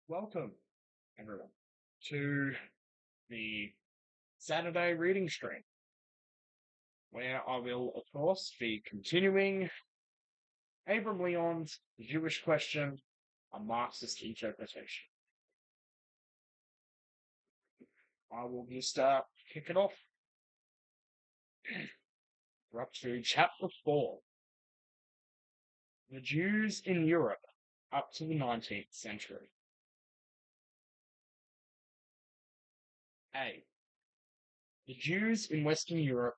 Welcome, everyone, to the Saturday reading stream, where I will, of course, be continuing Abram Leon's The Jewish Question, a Marxist Interpretation. I will just kick it off. We're up to chapter 4. The Jews in Europe up to the 19th century. A. The Jews in Western Europe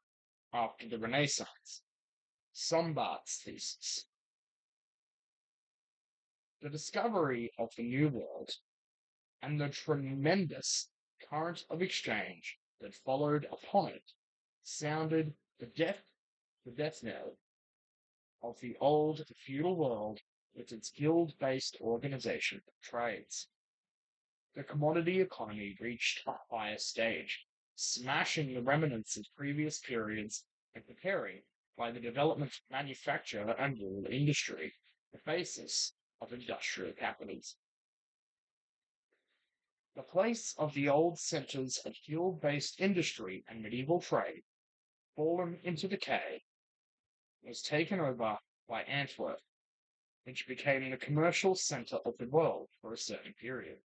after the Renaissance. Sombart's thesis. The discovery of the New World and the tremendous current of exchange that followed upon it sounded the death knell of the old feudal world with its guild-based organization of trades. The commodity economy reached a higher stage, smashing the remnants of previous periods and preparing, by the development of manufacture and rural industry, the basis of industrial capitalism. The place of the old centres of guild-based industry and medieval trade, fallen into decay, was taken over by Antwerp, which became the commercial centre of the world for a certain period.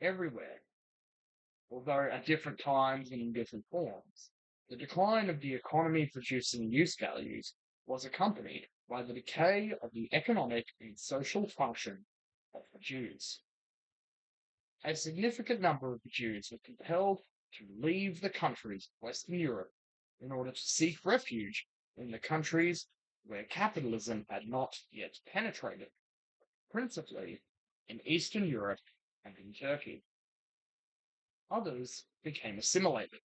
Everywhere, although at different times and in different forms, the decline of the economy producing use values was accompanied by the decay of the economic and social function of the Jews. A significant number of the Jews were compelled to leave the countries of Western Europe in order to seek refuge in the countries where capitalism had not yet penetrated, principally in Eastern Europe and in Turkey. Others became assimilated,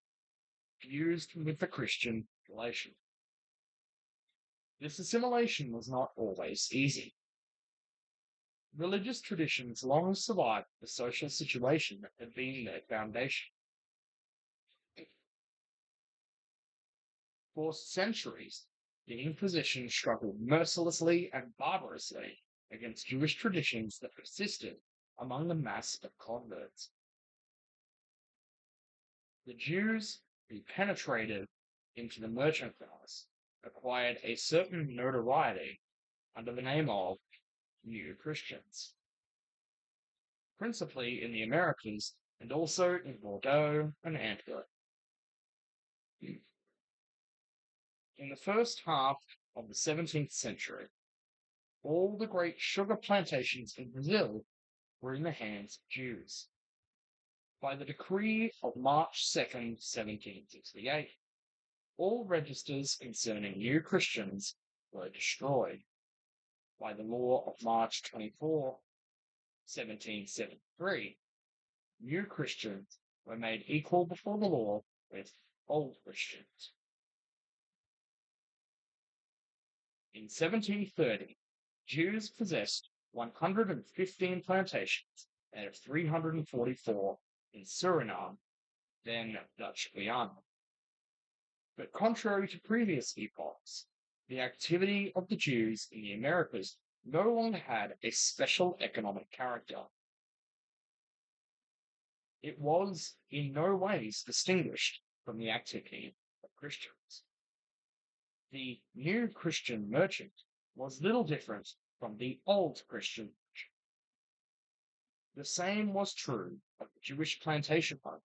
fused with the Christian population. This assimilation was not always easy. Religious traditions long survived the social situation that had been their foundation. For centuries, the Inquisition struggled mercilessly and barbarously against Jewish traditions that persisted among the mass of converts. The Jews who penetrated into the merchant class acquired a certain notoriety under the name of New Christians, principally in the Americas and also in Bordeaux and Antwerp. In the first half of the 17th century, all the great sugar plantations in Brazil were in the hands of Jews. By the decree of March 2nd, 1768, all registers concerning New Christians were destroyed. By the law of March 24, 1773, New Christians were made equal before the law with Old Christians. In 1730, Jews possessed 115 plantations out of 344 in Suriname, then Dutch Guiana. But contrary to previous epochs, the activity of the Jews in the Americas no longer had a special economic character. It was in no ways distinguished from the activity of Christians. The new Christian merchant was little different from the old Christian merchant. The same was true of the Jewish plantation owner.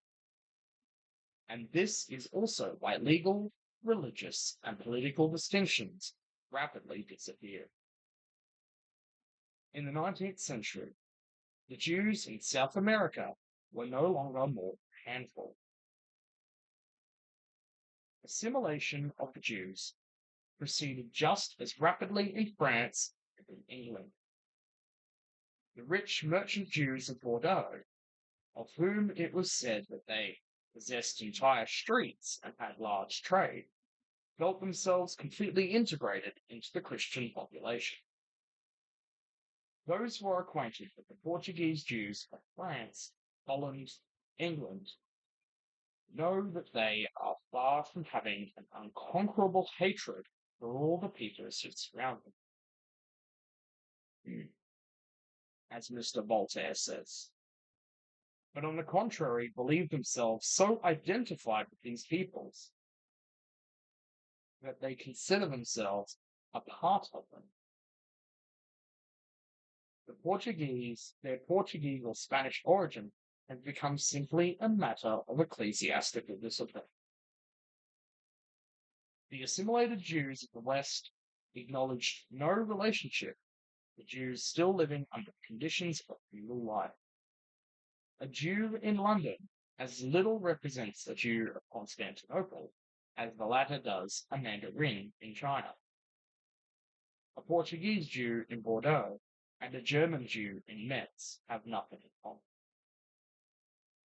And this is also why legal, religious, and political distinctions rapidly disappeared. In the 19th century, the Jews in South America were no longer more than a handful. Assimilation of the Jews proceeded just as rapidly in France as in England. The rich merchant Jews of Bordeaux, of whom it was said that they possessed entire streets and had large trade, felt themselves completely integrated into the Christian population. Those who are acquainted with the Portuguese Jews of France, Holland, England, know that they are far from having an unconquerable hatred for all the peoples who surround them. as Mr. Voltaire says, but on the contrary believe themselves so identified with these peoples that they consider themselves a part of them. Their Portuguese or Spanish origin has become simply a matter of ecclesiastical discipline. The assimilated Jews of the West acknowledged no relationship with Jews still living under conditions of feudal life. A Jew in London as little represents a Jew of Constantinople as the latter does a Mandarin in China. A Portuguese Jew in Bordeaux and a German Jew in Metz have nothing in common.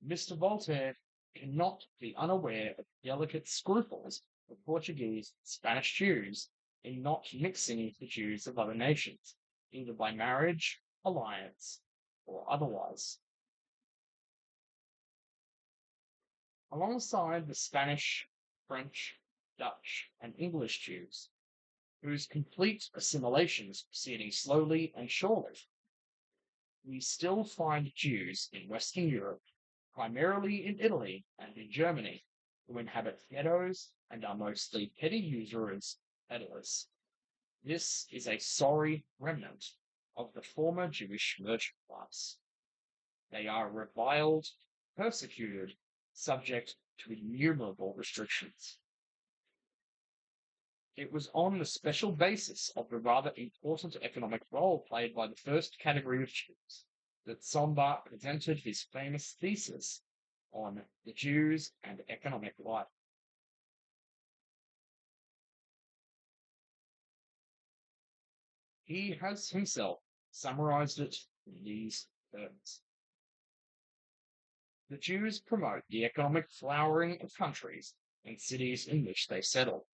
Mr. Voltaire cannot be unaware of the delicate scruples of Portuguese and Spanish Jews in not mixing with the Jews of other nations, either by marriage, alliance, or otherwise. Alongside the Spanish, French, Dutch, and English Jews, whose complete assimilation is proceeding slowly and surely, we still find Jews in Western Europe, primarily in Italy and in Germany, who inhabit ghettos and are mostly petty usurers, peddlers. This is a sorry remnant of the former Jewish merchant class. They are reviled, persecuted, subject to innumerable restrictions. It was on the special basis of the rather important economic role played by the first category of Jews that Sombart presented his famous thesis on the Jews and economic life. He has himself summarized it in these terms. The Jews promote the economic flowering of countries and cities in which they settle.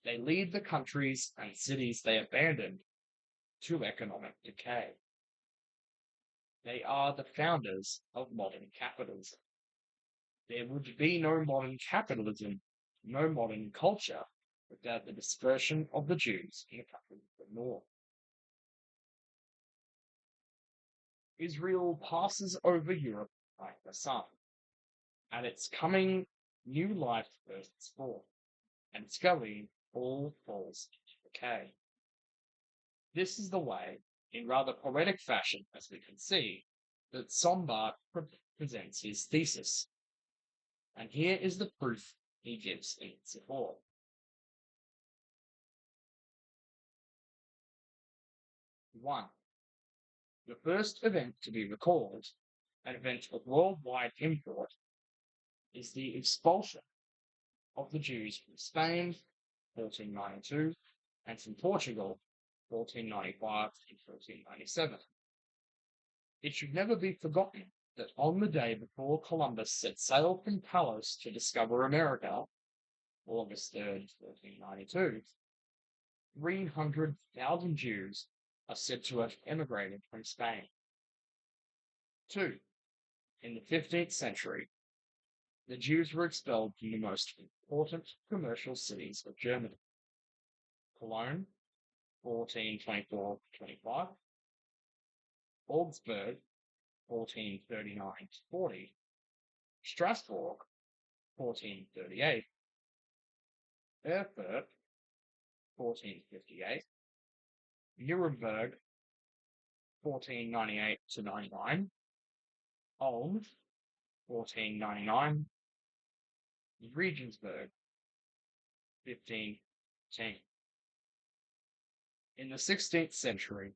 They lead the countries and cities they abandon to economic decay. They are the founders of modern capitalism. There would be no modern capitalism, no modern culture, without the dispersion of the Jews in the countries of the north. Israel passes over Europe like the sun. At its coming, new life bursts forth, and its going, all falls into decay. This is the way, in rather poetic fashion, as we can see, that Sombart presents his thesis. And here is the proof he gives in its support. One, the first event to be recalled, an event of worldwide import, is the expulsion of the Jews from Spain, 1492, and from Portugal, 1495 and 1497. It should never be forgotten that on the day before Columbus set sail from Palos to discover America, August 3rd, 1492, 300,000 Jews are said to have emigrated from Spain. 2. In the 15th century, the Jews were expelled from the most important commercial cities of Germany. Cologne, 1424-25, Augsburg, 1439-40, Strasbourg, 1438, Erfurt, 1458, Nuremberg, 1498-99, Ulm, 1499, Regensburg, 1510. In the 16th century,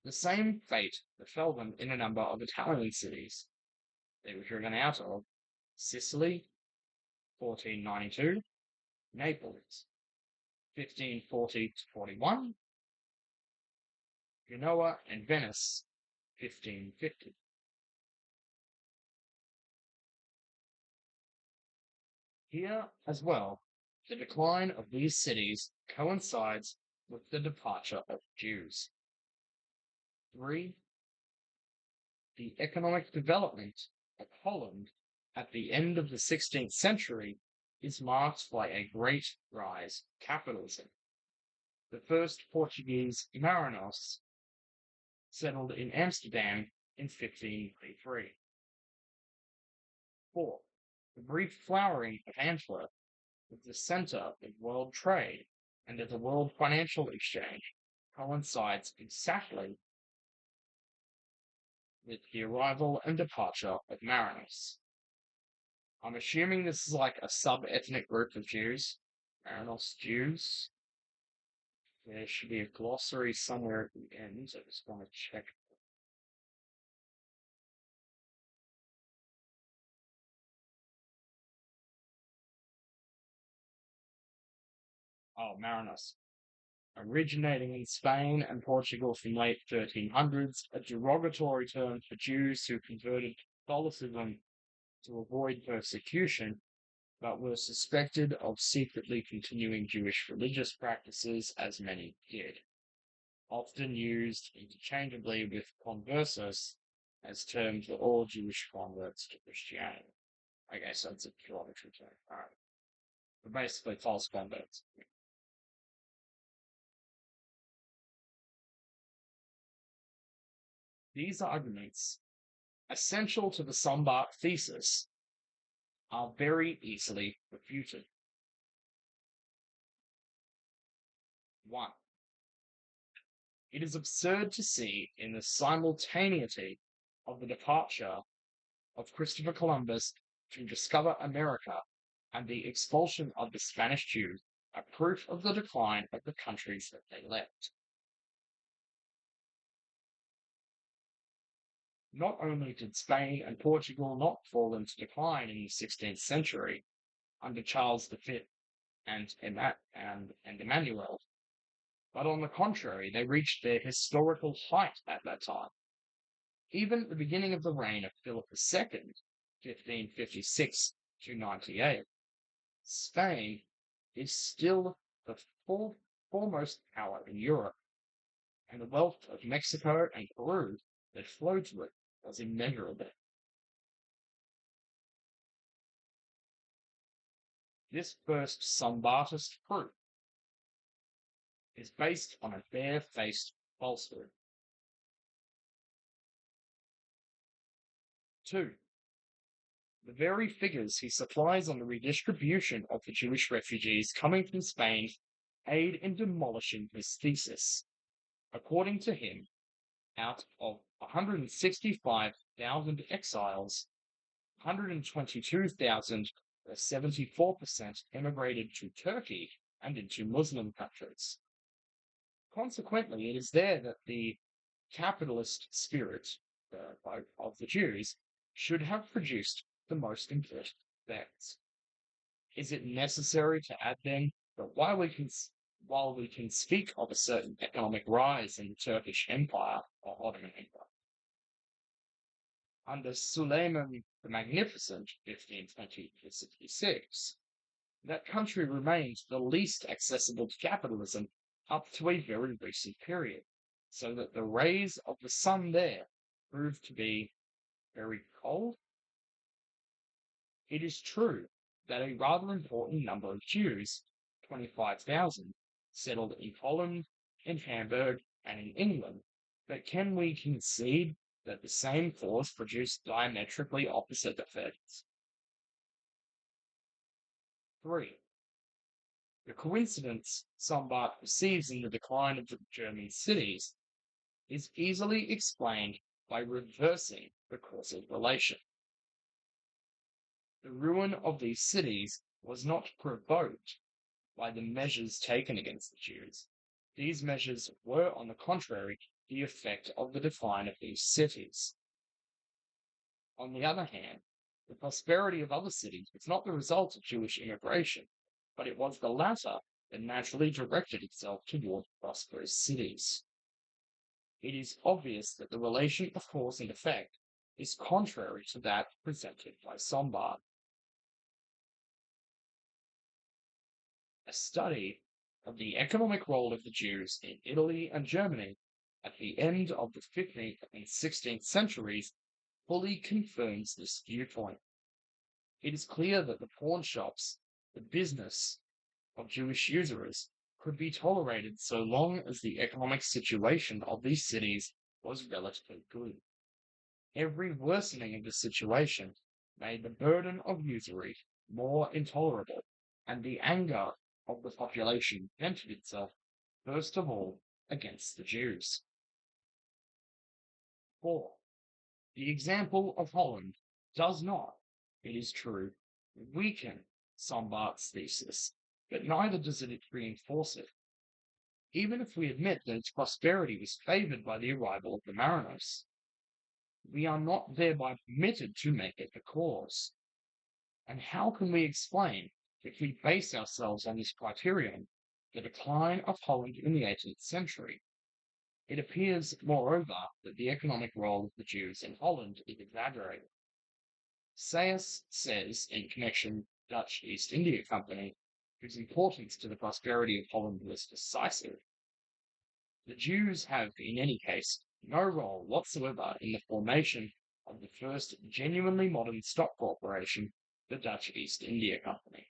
the same fate befell them in a number of Italian cities. They were driven out of Sicily, 1492, Naples, 1540-41, Genoa and Venice, 1550. Here, as well, the decline of these cities coincides with the departure of Jews. 3. The economic development of Holland at the end of the 16th century is marked by a great rise of capitalism. The first Portuguese marinos settled in Amsterdam in 1593. 4. The brief flowering of Antwerp as the centre of world trade and of the world financial exchange coincides exactly with the arrival and departure of mariners. I'm assuming this is like a sub-ethnic group of Jews. Marinos Jews. There should be a glossary somewhere at the end. I just want to check. Oh, Marinos. Originating in Spain and Portugal from late 1300s, a derogatory term for Jews who converted to Catholicism to avoid persecution, but were suspected of secretly continuing Jewish religious practices, as many did, often used interchangeably with conversos as terms for all Jewish converts to Christianity. I guess that's a derogatory term. All right. But basically, false converts. These arguments, essential to the Sombart thesis, are very easily refuted. 1. It is absurd to see in the simultaneity of the departure of Christopher Columbus to discover America and the expulsion of the Spanish Jews a proof of the decline of the countries that they left. Not only did Spain and Portugal not fall into decline in the 16th century under Charles V and Emmanuel, but on the contrary, they reached their historical height at that time. Even at the beginning of the reign of Philip II, 1556 to 98, Spain is still the foremost power in Europe, and the wealth of Mexico and Peru that flowed to it was immeasurable. This first Sombartist proof is based on a bare-faced falsehood. 2. The very figures he supplies on the redistribution of the Jewish refugees coming from Spain aid in demolishing his thesis. According to him, out of 165,000 exiles, 122,000, or 74%, emigrated to Turkey and into Muslim countries. Consequently, it is there that the capitalist spirit of the Jews should have produced the most important effects. Is it necessary to add then that while we can speak of a certain economic rise in the Turkish Empire or Ottoman Empire, under Suleiman the Magnificent, 1520 to 66, that country remained the least accessible to capitalism up to a very recent period, so that the rays of the sun there proved to be very cold. It is true that a rather important number of Jews, 25,000, settled in Holland, in Hamburg, and in England, but can we concede that the same cause produced diametrically opposite effects? 3. The coincidence Sombart perceives in the decline of the German cities is easily explained by reversing the causal relation. The ruin of these cities was not provoked by the measures taken against the Jews. These measures were, on the contrary, the effect of the decline of these cities. On the other hand, the prosperity of other cities was not the result of Jewish immigration, but it was the latter that naturally directed itself toward prosperous cities. It is obvious that the relation of cause and effect is contrary to that presented by Sombart. A study of the economic role of the Jews in Italy and Germany at the end of the 15th and 16th centuries fully confirms this viewpoint. It is clear that the pawn shops, the business of Jewish usurers, could be tolerated so long as the economic situation of these cities was relatively good. Every worsening of the situation made the burden of usury more intolerable, and the anger of the population vented itself, first of all, against the Jews. 4. The example of Holland does not, it is true, weaken Sombart's thesis, but neither does it reinforce it. Even if we admit that its prosperity was favored by the arrival of the mariners, we are not thereby permitted to make it the cause. And how can we explain, if we base ourselves on this criterion, the decline of Holland in the 18th century? It appears, moreover, that the economic role of the Jews in Holland is exaggerated. Sayers says, in connection with the Dutch East India Company, whose importance to the prosperity of Holland was decisive, the Jews have, in any case, no role whatsoever in the formation of the first genuinely modern stock corporation, the Dutch East India Company.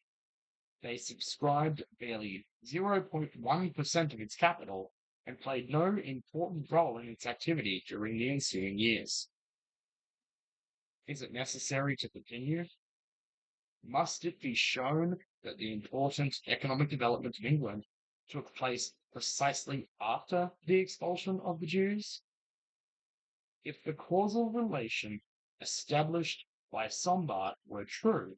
They subscribed barely 0.1% of its capital and played no important role in its activity during the ensuing years. Is it necessary to continue? Must it be shown that the important economic development of England took place precisely after the expulsion of the Jews? If the causal relation established by Sombart were true,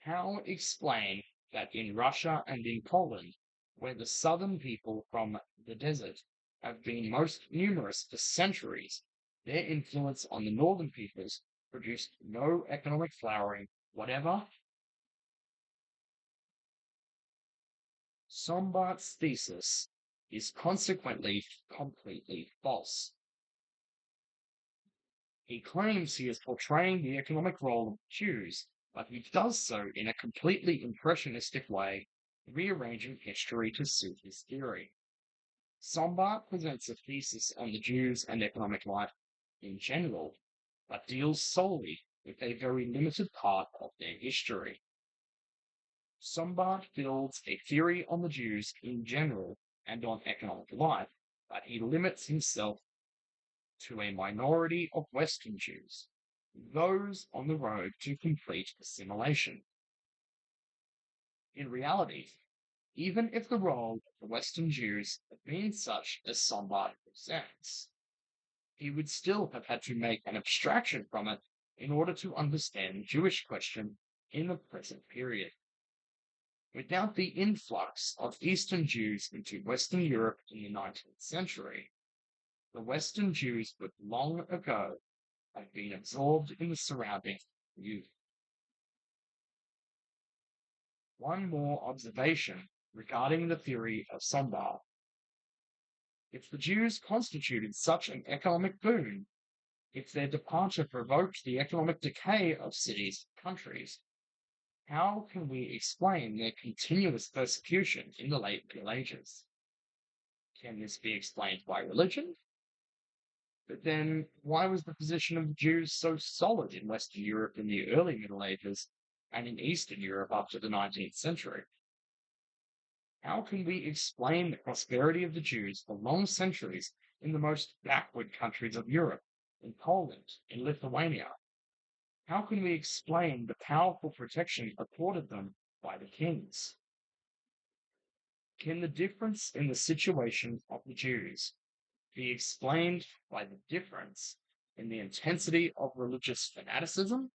how explain that in Russia and in Poland, where the southern people from the desert have been most numerous for centuries, their influence on the northern peoples produced no economic flowering whatever? Sombart's thesis is consequently completely false. He claims he is portraying the economic role of the Jews, but he does so in a completely impressionistic way, rearranging history to suit his theory. Sombart presents a thesis on the Jews and economic life in general, but deals solely with a very limited part of their history. Sombart builds a theory on the Jews in general and on economic life, but he limits himself to a minority of Western Jews, those on the road to complete assimilation. In reality, even if the role of the Western Jews had been such as Sombart presents, he would still have had to make an abstraction from it in order to understand the Jewish question in the present period. Without the influx of Eastern Jews into Western Europe in the 19th century, the Western Jews would long ago have been absorbed in the surrounding youth. One more observation regarding the theory of Sombart. If the Jews constituted such an economic boon, if their departure provoked the economic decay of cities and countries, how can we explain their continuous persecution in the late Middle Ages? Can this be explained by religion? But then, why was the position of the Jews so solid in Western Europe in the early Middle Ages and in Eastern Europe up to the 19th century? How can we explain the prosperity of the Jews for long centuries in the most backward countries of Europe, in Poland, in Lithuania? How can we explain the powerful protection accorded them by the kings? Can the difference in the situation of the Jews be explained by the difference in the intensity of religious fanaticism?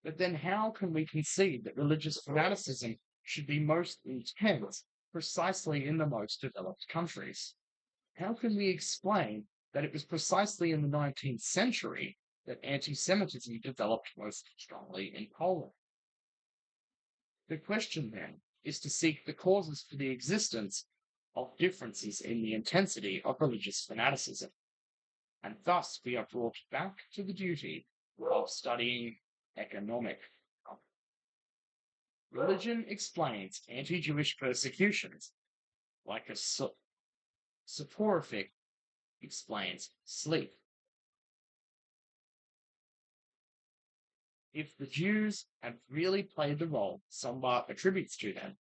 But then how can we concede that religious fanaticism should be most intense precisely in the most developed countries? How can we explain that it was precisely in the 19th century that anti-Semitism developed most strongly in Poland? The question, then, is to seek the causes for the existence of differences in the intensity of religious fanaticism. And thus we are brought back to the duty of studying economic. Religion explains anti-Jewish persecutions, like a soporific explains sleep. If the Jews had really played the role Sombart attributes to them,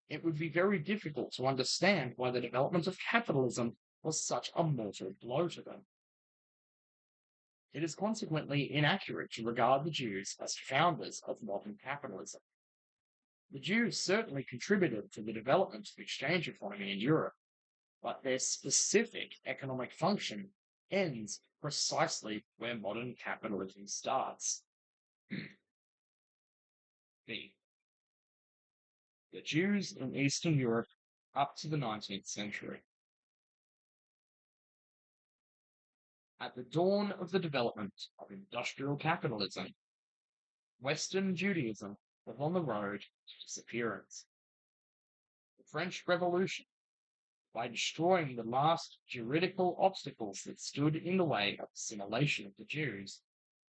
it would be very difficult to understand why the development of capitalism was such a mortal blow to them. It is consequently inaccurate to regard the Jews as founders of modern capitalism. The Jews certainly contributed to the development of the exchange economy in Europe, but their specific economic function ends precisely where modern capitalism starts. B. The Jews in Eastern Europe up to the 19th century. At the dawn of the development of industrial capitalism, Western Judaism was on the road to disappearance. The French Revolution, by destroying the last juridical obstacles that stood in the way of assimilation of the Jews,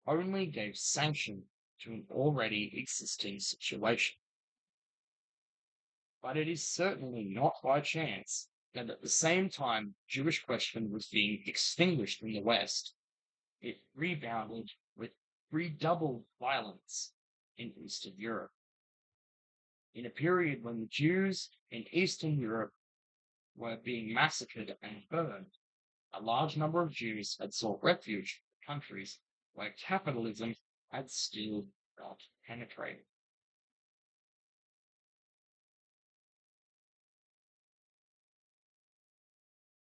only gave sanction to an already existing situation. But it is certainly not by chance that at the same time Jewish question was being extinguished in the West, it rebounded with redoubled violence in Eastern Europe. In a period when the Jews in Eastern Europe were being massacred and burned, a large number of Jews had sought refuge in countries where capitalism had still not penetrated.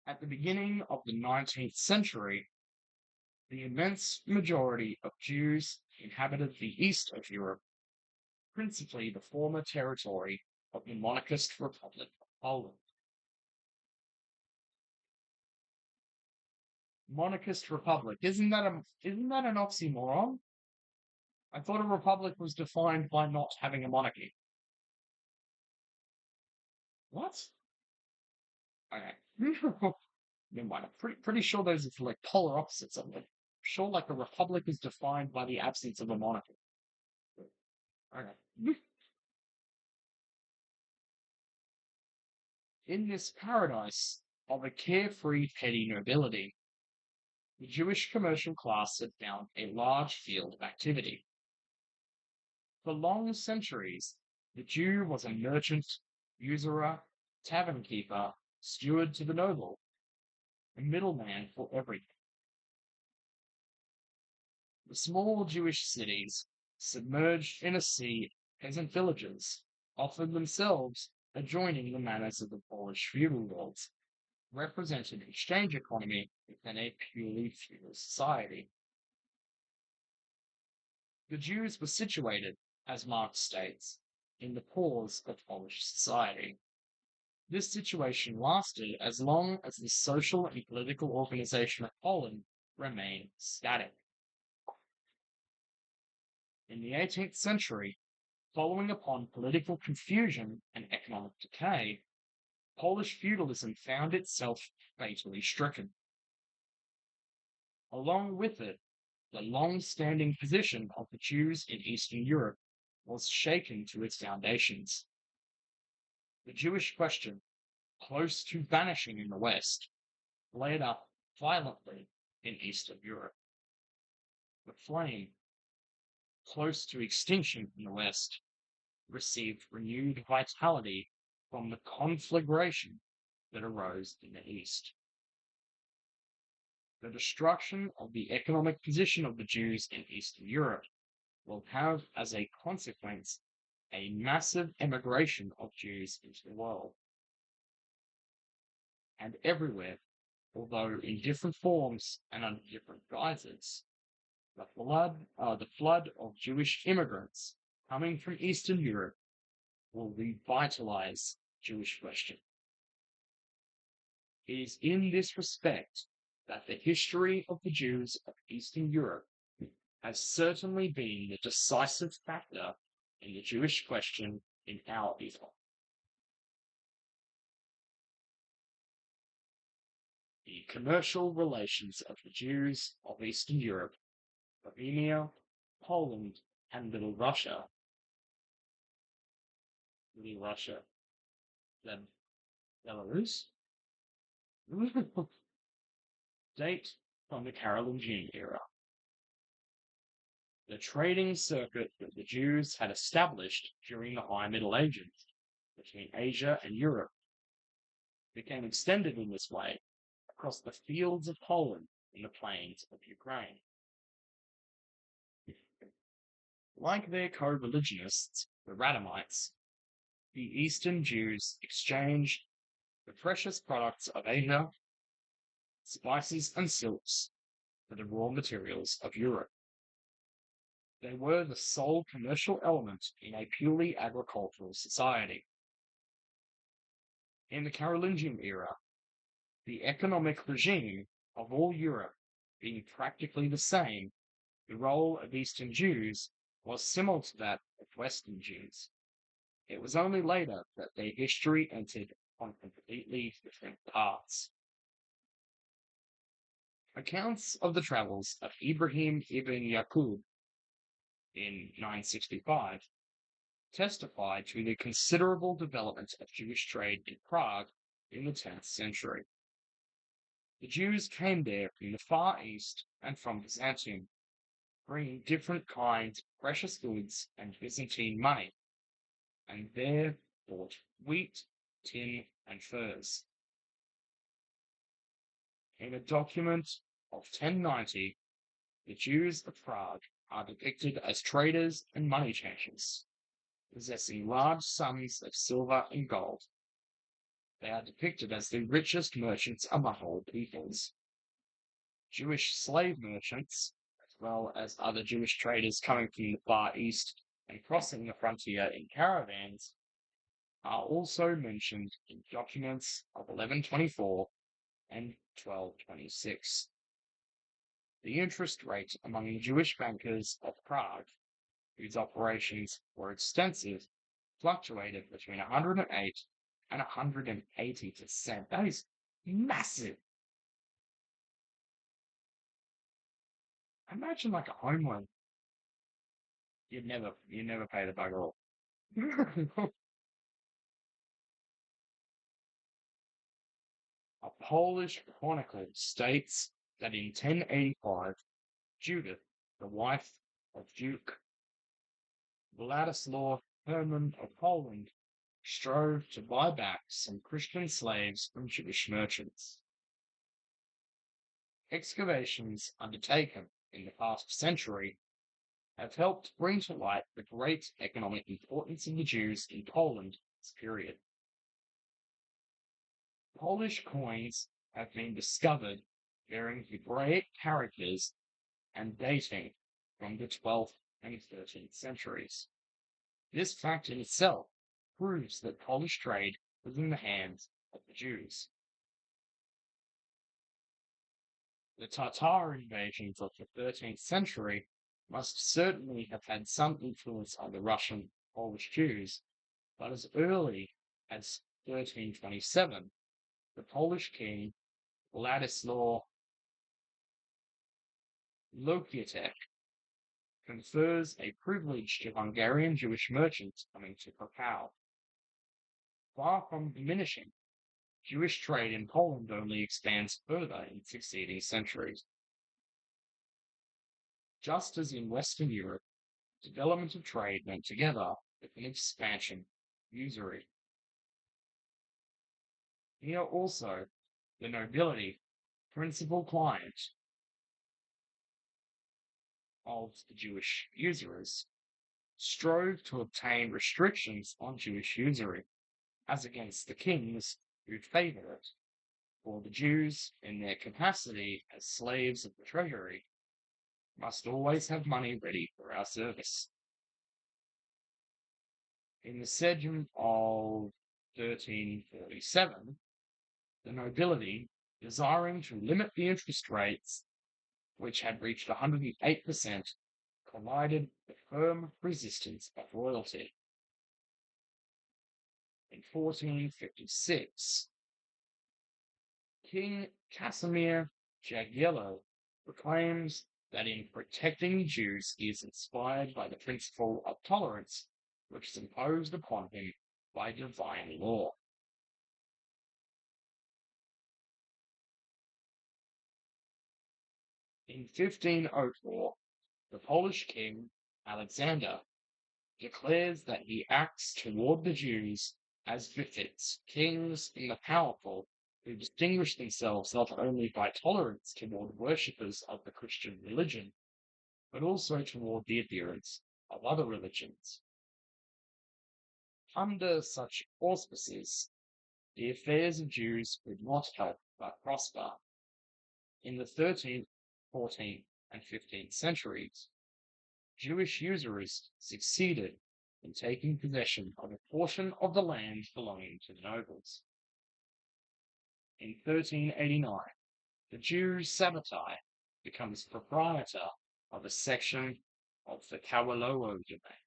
At the beginning of the 19th century, the immense majority of Jews inhabited the east of Europe, principally the former territory of the monarchist Republic of Poland. Monarchist Republic, isn't that an oxymoron? I thought a republic was defined by not having a monarchy. What? Okay. Never mind. I'm pretty sure those are like polar opposites of it. Sure, like a republic is defined by the absence of a monarchy. Okay. In this paradise of a carefree petty nobility, the Jewish commercial class had found a large field of activity. For long centuries, the Jew was a merchant, usurer, tavern keeper, steward to the noble, a middleman for everything. The small Jewish cities, submerged in a sea of peasant villages, offered themselves adjoining the manners of the Polish feudal lords, represented exchange economy within a purely feudal society. The Jews were situated, as Marx states, in the pores of Polish society. This situation lasted as long as the social and political organization of Poland remained static. In the 18th century, following upon political confusion and economic decay, Polish feudalism found itself fatally stricken. Along with it, the long-standing position of the Jews in Eastern Europe was shaken to its foundations. The Jewish question, close to vanishing in the West, flared up violently in Eastern Europe. The flame, close to extinction in the West, received renewed vitality from the conflagration that arose in the East. The destruction of the economic position of the Jews in Eastern Europe will have as a consequence a massive emigration of Jews into the world. And everywhere, although in different forms and under different guises, the flood of Jewish immigrants coming from Eastern Europe will revitalize Jewish question. It is in this respect that the history of the Jews of Eastern Europe has certainly been the decisive factor in the Jewish question in our epoch. The commercial relations of the Jews of Eastern Europe, Bohemia, Poland, and Little Russia, then Belarus, date from the Carolingian era. The trading circuit that the Jews had established during the High Middle Ages between Asia and Europe became extended in this way across the fields of Poland and the plains of Ukraine. Like their co-religionists, the Radomites, the Eastern Jews exchanged the precious products of Asia, spices and silks, for the raw materials of Europe. They were the sole commercial element in a purely agricultural society. In the Carolingian era, the economic regime of all Europe being practically the same, the role of Eastern Jews was similar to that of Western Jews. It was only later that their history entered on completely different paths. Accounts of the travels of Ibrahim ibn Yaqub in 965 testify to the considerable development of Jewish trade in Prague in the 10th century. The Jews came there from the Far East and from Byzantium, bringing different kinds of precious goods and Byzantine money, and there bought wheat, tin, and furs. In a document of 1090, the Jews of Prague are depicted as traders and money changers, possessing large sums of silver and gold. They are depicted as the richest merchants among all peoples. Jewish slave merchants, as well as other Jewish traders coming from the Far East and crossing the frontier in caravans, are also mentioned in documents of 1124 and 1226. The interest rate among the Jewish bankers of Prague, whose operations were extensive, fluctuated between 108 and 180%. That is massive. Imagine like a home loan. You'd never pay the bugger off. A Polish chronicle states that in 1085, Judith, the wife of Duke Władysław Herman of Poland, strove to buy back some Christian slaves from Jewish merchants. Excavations undertaken in the past century have helped bring to light the great economic importance of the Jews in Poland in this period. Polish coins have been discovered bearing Hebraic characters and dating from the 12th and 13th centuries. This fact in itself proves that Polish trade was in the hands of the Jews. The Tatar invasions of the 13th century must certainly have had some influence on the Russian Polish Jews, but as early as 1327, the Polish king Władysław Łokietek confers a privilege to Hungarian Jewish merchants coming to Krakow. Far from diminishing, Jewish trade in Poland only expands further in succeeding centuries. Just as in Western Europe, development of trade went together with an expansion of usury. Here also, the nobility, principal client of the Jewish usurers, strove to obtain restrictions on Jewish usury, as against the kings who favored it, for the Jews, in their capacity as slaves of the treasury, must always have money ready for our service. In the Sejm of 1347, the nobility, desiring to limit the interest rates, which had reached 108%, collided with firm resistance of royalty. In 1456, King Casimir Jagiello proclaims that in protecting Jews he is inspired by the principle of tolerance, which is imposed upon him by divine law. In 1504, the Polish king, Alexander, declares that he acts toward the Jews as befits kings and the powerful who distinguished themselves not only by tolerance toward worshippers of the Christian religion, but also toward the adherents of other religions. Under such auspices, the affairs of Jews could not help but prosper. In the 13th, 14th, and 15th centuries, Jewish usurers succeeded in taking possession of a portion of the land belonging to the nobles. In 1389, the Jew Sabbatai becomes proprietor of a section of the Kawalowo domain.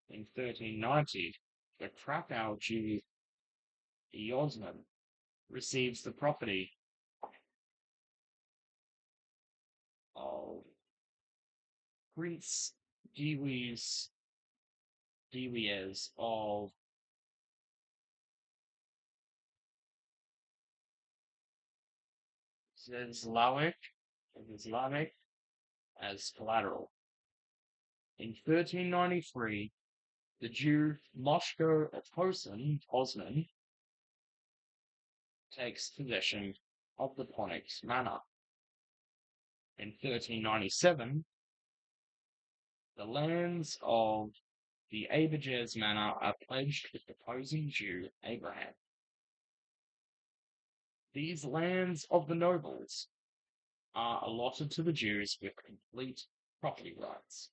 In 1390, the Krakow Jew Iosman receives the property of Prince Diwies of Zeslawic as collateral. In 1393, the Jew Moshko of Poznan takes possession of the Ponix manor. In 1397, the lands of the Abergers manor are pledged with the opposing Jew Abraham. These lands of the nobles are allotted to the Jews with complete property rights.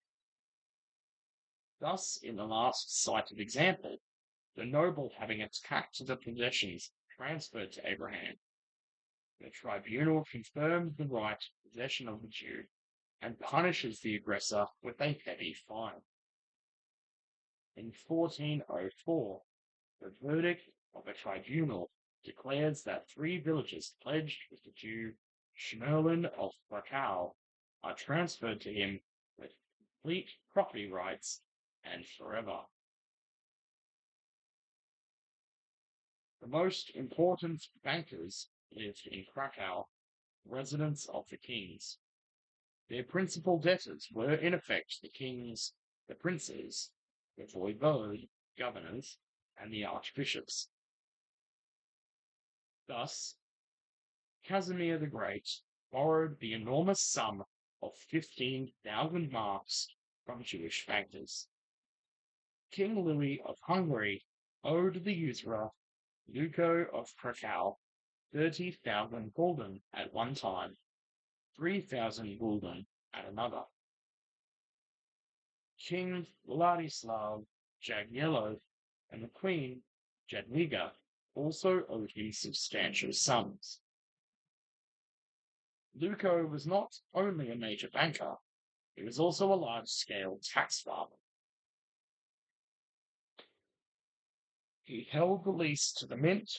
Thus, in the last cited example, the noble having attacked the possessions transferred to Abraham, the tribunal confirms the right to possession of the Jew and punishes the aggressor with a heavy fine. In 1404, the verdict of a tribunal declares that 3 villages pledged with the Jew Schmerlin of Krakow are transferred to him with complete property rights and forever. The most important bankers lived in Krakow, residents of the kings. Their principal debtors were in effect the kings, the princes, the voivode, governors, and the archbishops. Thus, Casimir the Great borrowed the enormous sum of 15,000 marks from Jewish bankers. King Louis of Hungary owed the usurer Luko of Krakow 30,000 gulden at one time, 3,000 gulden at another. King Vladislav Jagiellon and the Queen Jadwiga also owed him substantial sums. Luko was not only a major banker, he was also a large-scale tax farmer. He held the lease to the mint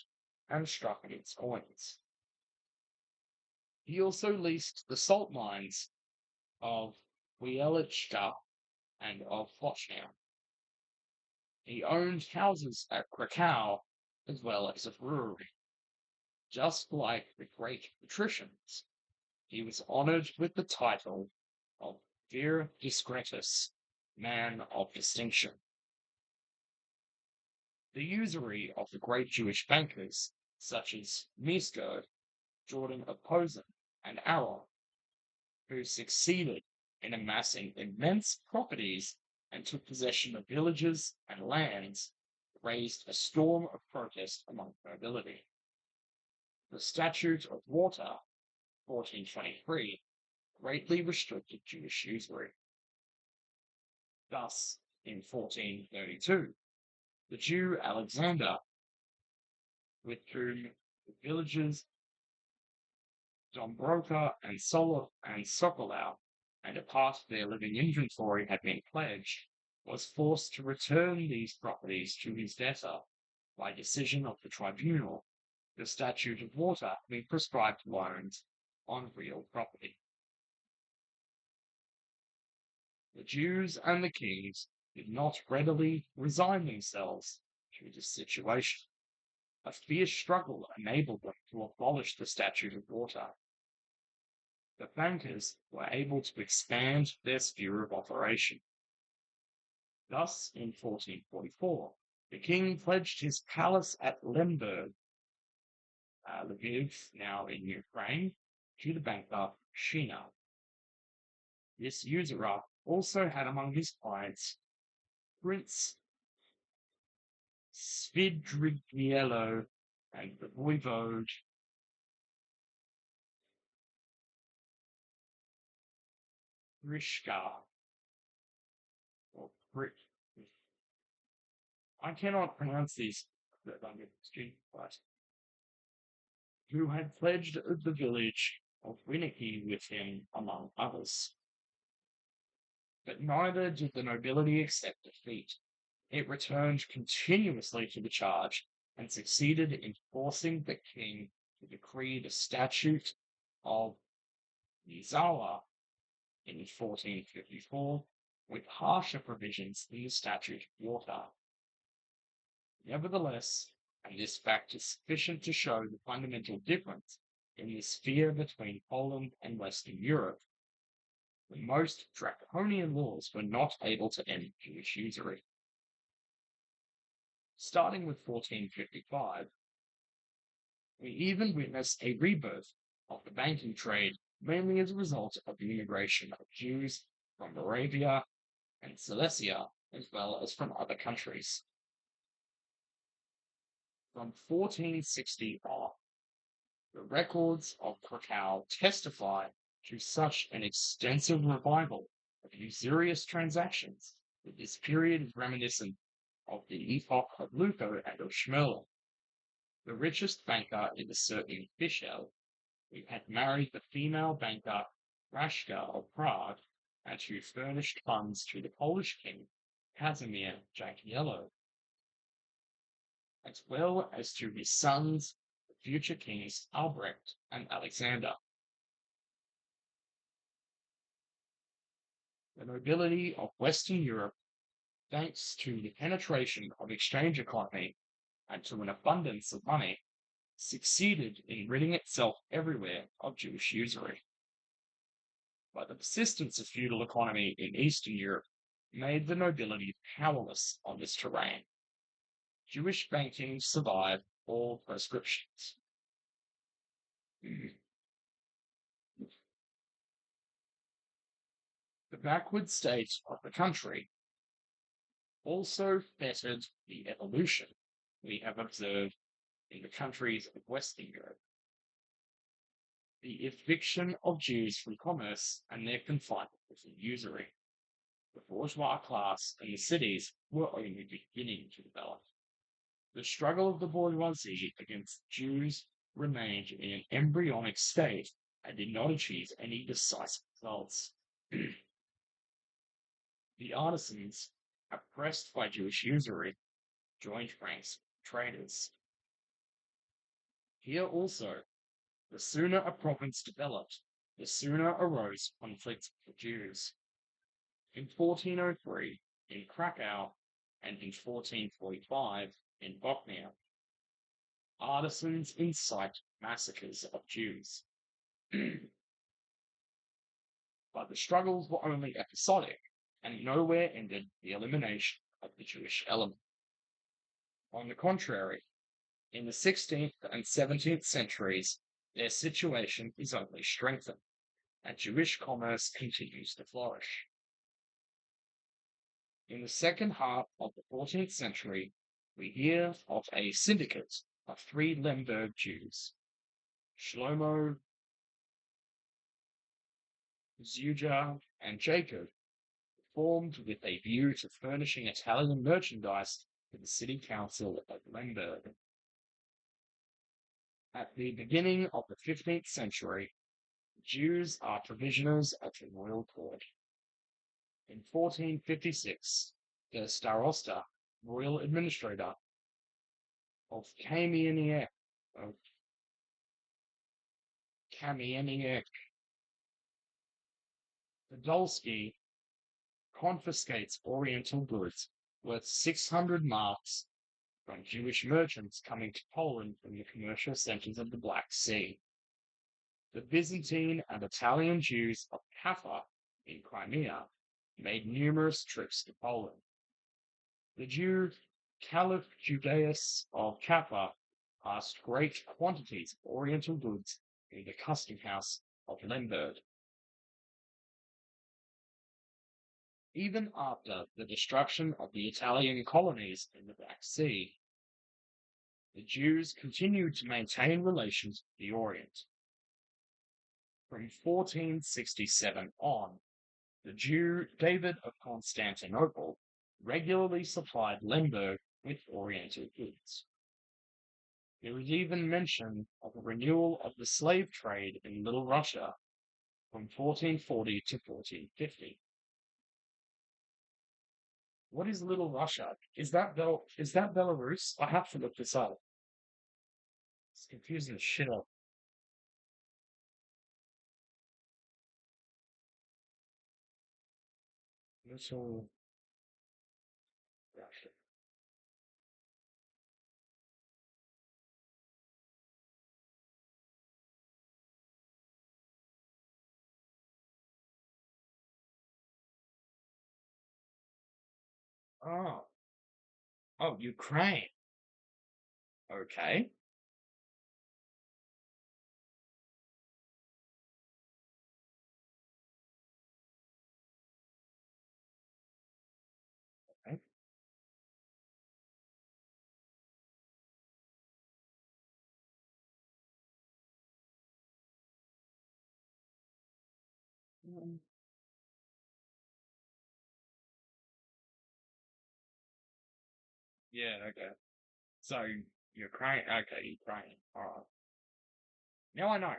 and struck its coins. He also leased the salt mines of Wieliczka and of Focznia. He owned houses at Krakow as well as a brewery. Just like the great patricians, he was honored with the title of Vir Discretus, Man of Distinction. The usury of the great Jewish bankers, such as Misko, Jordan of Posen, and Aaron, who succeeded in amassing immense properties and took possession of villages and lands, raised a storm of protest among nobility. The Statute of Water, 1423, greatly restricted Jewish usury. Thus, in 1432, the Jew Alexander, with whom the villages Dombroka and Sokolau and a part of their living inventory had been pledged, was forced to return these properties to his debtor by decision of the tribunal, the Statute of Water having prescribed loans on real property. The Jews and the kings did not readily resign themselves to this situation. A fierce struggle enabled them to abolish the Statute of Water. The bankers were able to expand their sphere of operation. Thus, in 1444, the king pledged his palace at Lemberg Lviv, now in Ukraine, to the banker Shina. This usurer also had among his clients Prince Svidrigiello and the voivode Grishka, or Brit. I cannot pronounce these, but who had pledged the village of Winnicke with him, among others. But neither did the nobility accept defeat. It returned continuously to the charge and succeeded in forcing the king to decree the Statute of Nizawa in 1454, with harsher provisions in the Statute of Water. Nevertheless, and this fact is sufficient to show the fundamental difference in the sphere between Poland and Western Europe, the most draconian laws were not able to end Jewish usury. Starting with 1455, we even witness a rebirth of the banking trade, mainly as a result of the immigration of Jews from Moravia and Silesia, as well as from other countries. From 1460 on, the records of Krakow testify to such an extensive revival of usurious transactions that this period is reminiscent of the epoch of Luco and of Schmerler. The richest banker is a certain Fischel, who had married the female banker Rashka of Prague, and who furnished funds to the Polish king Casimir Jagiello, as well as to his sons, the future kings Albrecht and Alexander. The nobility of Western Europe, thanks to the penetration of exchange economy and to an abundance of money, succeeded in ridding itself everywhere of Jewish usury. But the persistence of feudal economy in Eastern Europe made the nobility powerless on this terrain. Jewish banking survived all proscriptions. The backward state of the country also fettered the evolution we have observed in the countries of Western Europe. The eviction of Jews from commerce and their confinement with usury. The bourgeois class in the cities were only beginning to develop. The struggle of the bourgeoisie against Jews remained in an embryonic state and did not achieve any decisive results. The artisans, oppressed by Jewish usury, joined ranks with traders. Here also, the sooner a province developed, the sooner arose conflicts with the Jews. In 1403, in Krakow, and in 1445, in Bochnia, artisans incite massacres of Jews. But the struggles were only episodic, and nowhere ended the elimination of the Jewish element. On the contrary, in the 16th and 17th centuries, their situation is only strengthened, and Jewish commerce continues to flourish. In the second half of the 14th century, we hear of a syndicate of 3 Lemberg Jews, Shlomo, Zuja, and Jacob, formed with a view to furnishing Italian merchandise to the city council of Lemberg. At the beginning of the 15th century, Jews are provisioners at the royal court. In 1456, the Starosta, royal administrator of Kamieniec, Podolsky, confiscates Oriental goods worth 600 marks from Jewish merchants coming to Poland from the commercial centers of the Black Sea. The Byzantine and Italian Jews of Kaffa in Crimea made numerous trips to Poland. The Jew Caliph Judaeus of Kaffa passed great quantities of Oriental goods through the custom house of Lemberg. Even after the destruction of the Italian colonies in the Black Sea, the Jews continued to maintain relations with the Orient. From 1467 on, the Jew David of Constantinople regularly supplied Lemberg with Oriental goods. There is even mention of a renewal of the slave trade in Little Russia from 1440 to 1450. What is Little Russia? Is that Belarus? I have to look this up. It's confusing the shit up. Little Russia. Oh, oh, Ukraine. Okay. Okay. Mm, yeah, okay. So Ukraine, okay, Ukraine. All right. Now I know.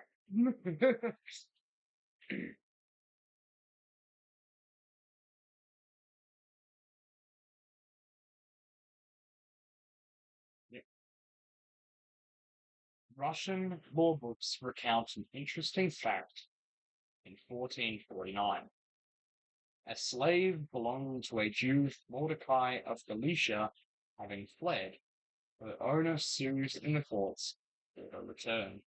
Yeah. Russian law books recount an interesting fact in 1449. A slave belonging to a Jew, Mordecai of Galicia, having fled, her owner sues in the courts for her return.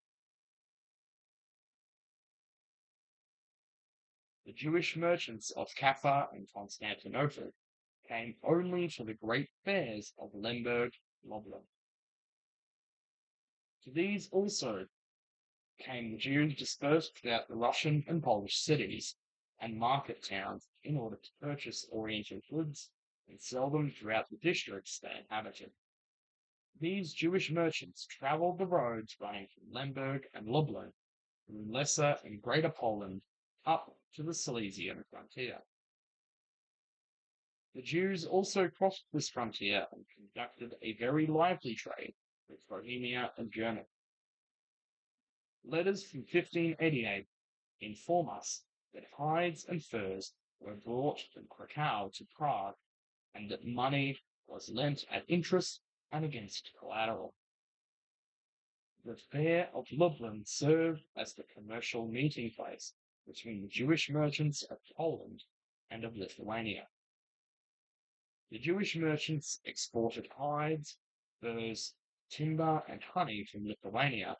The Jewish merchants of Kaffa and Constantinople came only to the great fairs of Lemberg, Lublin. To these also came the Jews dispersed throughout the Russian and Polish cities and market towns in order to purchase Oriental goods and sell them throughout the districts they inhabited. These Jewish merchants traveled the roads running from Lemberg and Lublin through Lesser and Greater Poland up to the Silesian frontier. The Jews also crossed this frontier and conducted a very lively trade with Bohemia and Germany. Letters from 1588 inform us that hides and furs were brought from Krakow to Prague, and that money was lent at interest and against collateral. The Fair of Lublin served as the commercial meeting place between the Jewish merchants of Poland and of Lithuania. The Jewish merchants exported hides, furs, timber, and honey from Lithuania,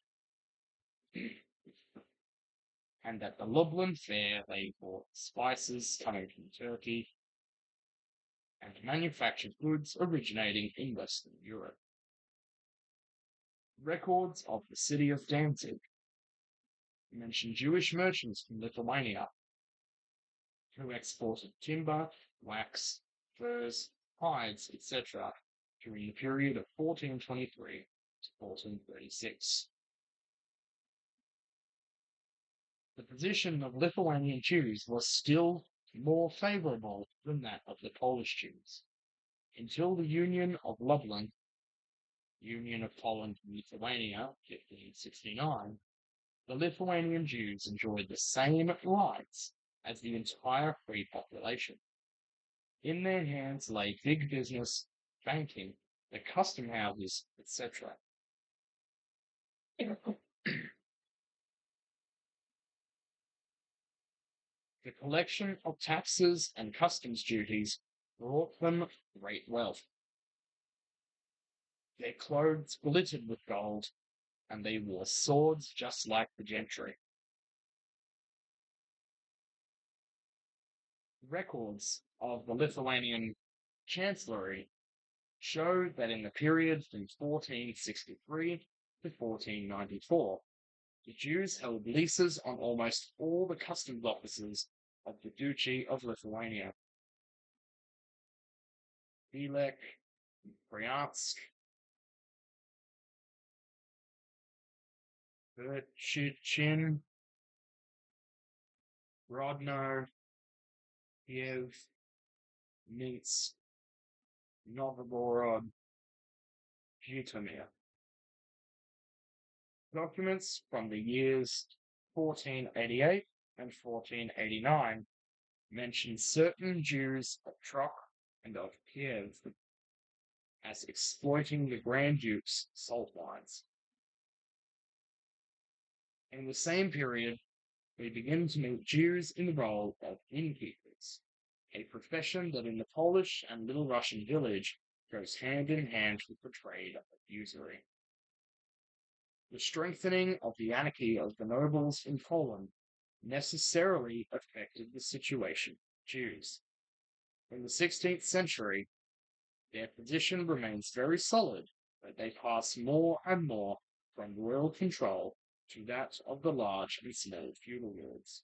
and at the Lublin Fair they bought spices coming from Turkey and manufactured goods originating in Western Europe. Records of the city of Danzig mention Jewish merchants from Lithuania who exported timber, wax, furs, hides, etc. during the period of 1423 to 1436. The position of Lithuanian Jews was still more favorable than that of the Polish Jews. Until the Union of Lublin, Union of Poland and Lithuania, 1569, the Lithuanian Jews enjoyed the same rights as the entire free population. In their hands lay big business, banking, the custom houses, etc. The collection of taxes and customs duties brought them great wealth. Their clothes glittered with gold, and they wore swords just like the gentry. Records of the Lithuanian chancellery show that in the period from 1463 to 1494. The Jews held leases on almost all the customs offices of the Duchy of Lithuania. Bielek, Bryansk, Berchichin, Rodno, Kiev, Minsk, Novgorod, Zhytomyr. Documents from the years 1488 and 1489 mention certain Jews of Trok and of Kiev as exploiting the Grand Duke's salt mines. In the same period, we begin to meet Jews in the role of innkeepers, a profession that in the Polish and Little Russian village goes hand in hand with the trade of usury. The strengthening of the anarchy of the nobles in Poland necessarily affected the situation of Jews. In the 16th century, their position remains very solid, but they pass more and more from royal control to that of the large and small feudal lords.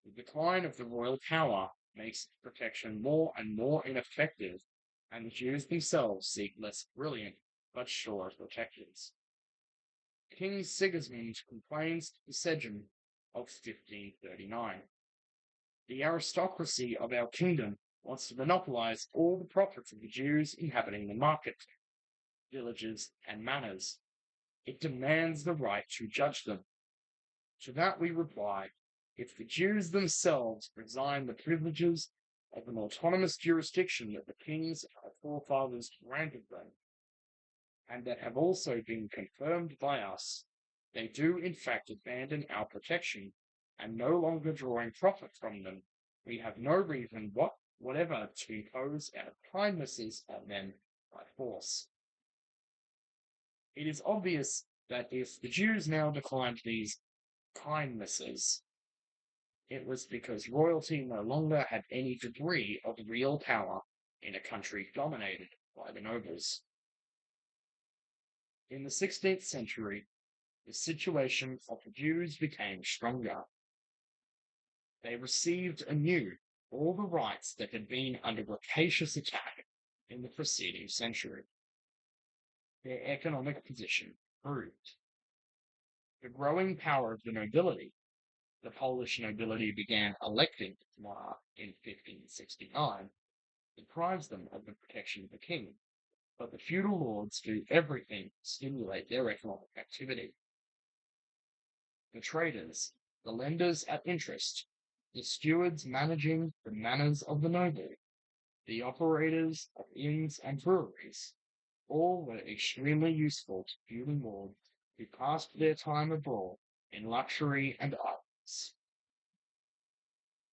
The decline of the royal power makes protection more and more ineffective, and the Jews themselves seek less brilliant but sure protectors. King Sigismund complains to the Sejm of 1539. The aristocracy of our kingdom wants to monopolize all the profits of the Jews inhabiting the market, villages, and manors. It demands the right to judge them. To that we reply, if the Jews themselves resign the privileges of an autonomous jurisdiction that the kings of our forefathers granted them, and that have also been confirmed by us, they do in fact abandon our protection, and no longer drawing profit from them, we have no reason whatever to impose our kindnesses on them by force. It is obvious that if the Jews now declined these kindnesses, it was because royalty no longer had any degree of real power in a country dominated by the nobles. In the 16th century, the situation of the Jews became stronger. They received anew all the rights that had been under rapacious attack in the preceding century. Their economic position improved. The growing power of the nobility, the Polish nobility began electing its monarch in 1569, deprives them of the protection of the king, but the feudal lords do everything to stimulate their economic activity. The traders, the lenders at interest, the stewards managing the manors of the noble, the operators of inns and breweries, all were extremely useful to feudal lords who passed their time abroad in luxury and idleness.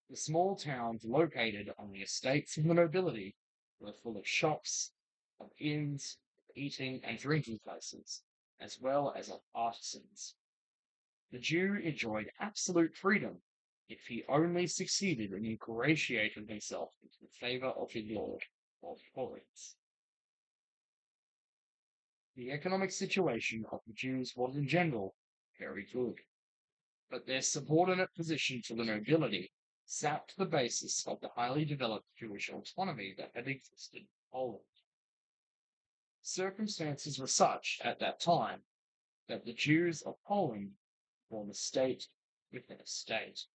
The small towns located on the estates of the nobility were full of shops, of inns, eating and drinking places, as well as of artisans. The Jew enjoyed absolute freedom if he only succeeded in ingratiating himself into the favor of his lord or polis. The economic situation of the Jews was in general very good, but their subordinate position to the nobility sapped the basis of the highly developed Jewish autonomy that had existed in Poland. Circumstances were such at that time that the Jews of Poland form a state within a state.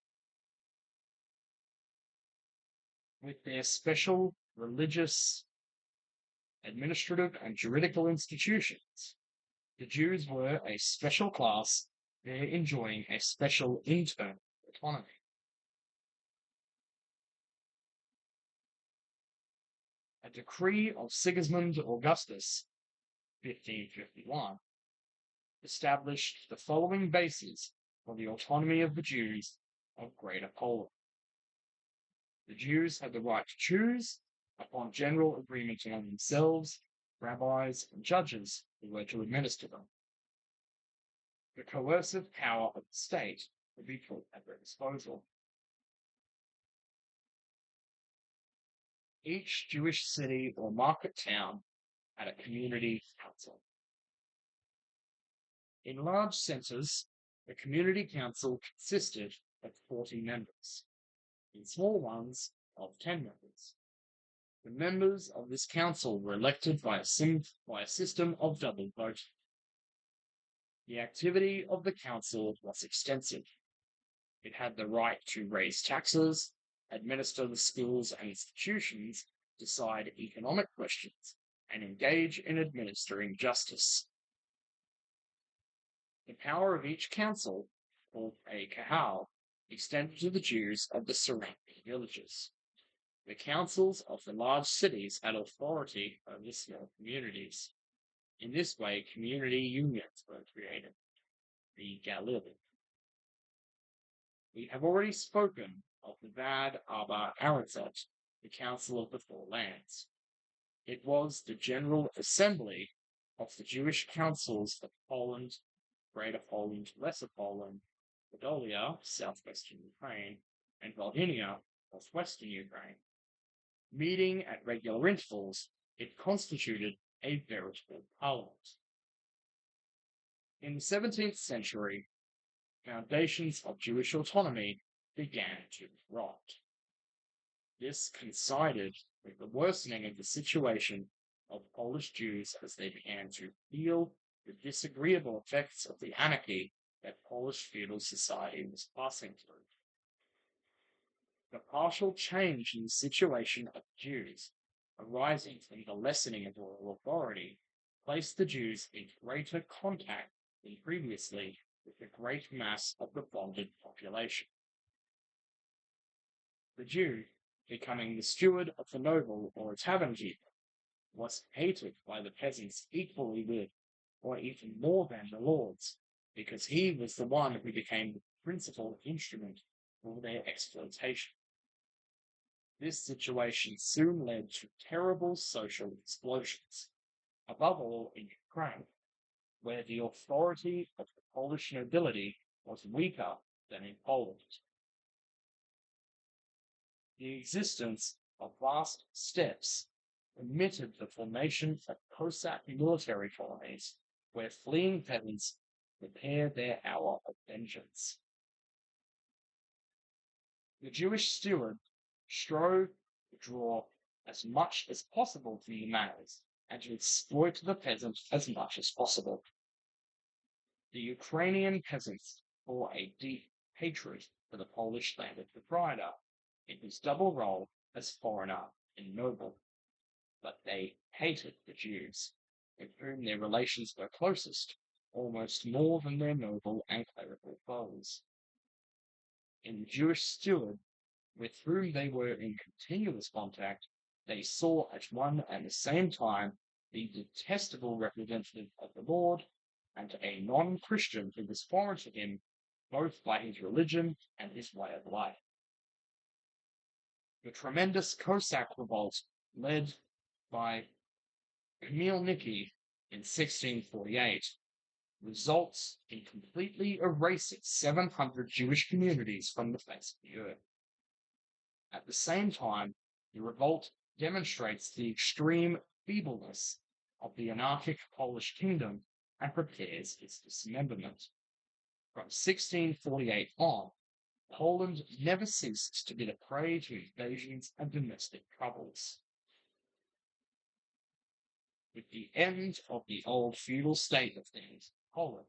With their special religious, administrative, and juridical institutions, the Jews were a special class, there enjoying a special internal autonomy. A decree of Sigismund Augustus, 1551, established the following bases for the autonomy of the Jews of Greater Poland. The Jews had the right to choose, upon general agreement among themselves, rabbis and judges who were to administer them. The coercive power of the state would be put at their disposal. Each Jewish city or market town had a community council. In large centres, the community council consisted of 40 members. In small ones, of 10 members. The members of this council were elected by a system of double voting. The activity of the council was extensive. It had the right to raise taxes, administer the schools and institutions, decide economic questions, and engage in administering justice. The power of each council, called a kahal, extended to the Jews of the surrounding villages. The councils of the large cities had authority over small communities. In this way, community unions were created. The Galil. We have already spoken of the Vad Abba Aratzot, the Council of the Four Lands. It was the General Assembly of the Jewish councils of Poland, Greater Poland, Lesser Poland, Podolia, southwestern Ukraine, and Volhynia, northwestern Ukraine. Meeting at regular intervals, it constituted a veritable parliament. In the 17th century, foundations of Jewish autonomy began to rot. This coincided with the worsening of the situation of Polish Jews as they began to feel the disagreeable effects of the anarchy that Polish feudal society was passing through. The partial change in the situation of Jews, arising from the lessening of royal authority, placed the Jews in greater contact than previously with the great mass of the bonded population. The Jew, becoming the steward of the noble or a tavern keeper, was hated by the peasants equally with, or even more than, the lords, because he was the one who became the principal instrument for their exploitation. This situation soon led to terrible social explosions, above all in Ukraine, where the authority of the Polish nobility was weaker than in Poland. The existence of vast steppes permitted the formation of Cossack military colonies, where fleeing peasants prepared their hour of vengeance. The Jewish steward strove to draw as much as possible from the males and to exploit the peasant as much as possible. The Ukrainian peasants bore a deep hatred for the Polish landed proprietor in his double role as foreigner and noble, but they hated the Jews, with whom their relations were closest, almost more than their noble and clerical foes. In the Jewish steward, with whom they were in continuous contact, they saw at one and the same time the detestable representative of the Lord and a non-Christian who was foreign to him, both by his religion and his way of life. The tremendous Cossack revolt led by Khmelnytsky in 1648 results in completely erasing 700 Jewish communities from the face of the earth. At the same time, the revolt demonstrates the extreme feebleness of the anarchic Polish kingdom and prepares its dismemberment. From 1648 on, Poland never ceased to be a prey to invasions and domestic troubles. With the end of the old feudal state of things in Poland,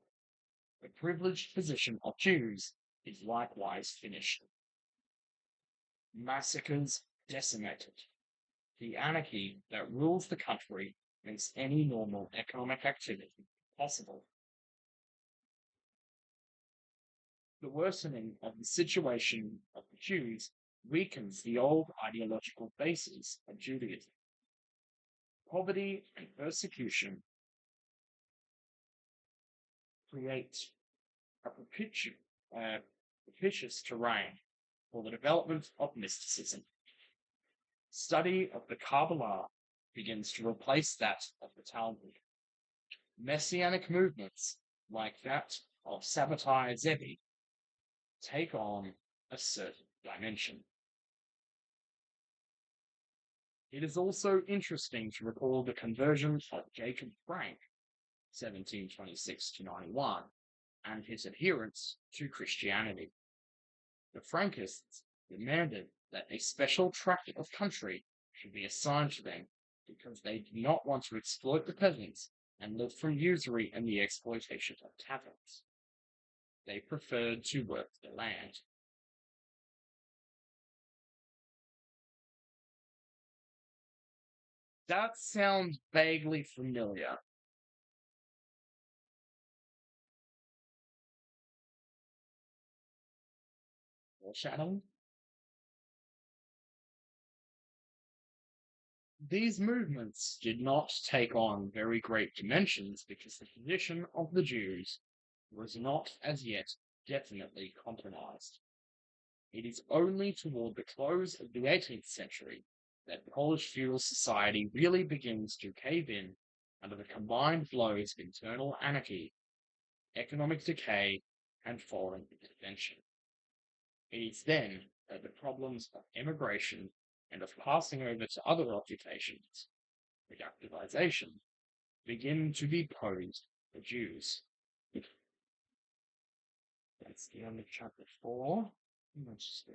the privileged position of Jews is likewise finished. Massacres decimated. The anarchy that rules the country makes any normal economic activity possible. The worsening of the situation of the Jews weakens the old ideological basis of Judaism. Poverty and persecution create a propitious terrain for the development of mysticism. Study of the Kabbalah begins to replace that of the Talmud. Messianic movements, like that of Sabbatai Zevi, take on a certain dimension. It is also interesting to recall the conversion of Jacob Frank, 1726 to 91, and his adherence to Christianity. The Frankists demanded that a special tract of country should be assigned to them because they did not want to exploit the peasants and live from usury and the exploitation of taverns. They preferred to work the land. That sounds vaguely familiar. Foreshadowing? These movements did not take on very great dimensions because the position of the Jews was not as yet definitely compromised. It is only toward the close of the 18th century that Polish feudal society really begins to cave in under the combined blows of internal anarchy, economic decay, and foreign intervention. It is then that the problems of emigration and of passing over to other occupations, productivization, begin to be posed for Jews. That's the end of chapter 4. Let's just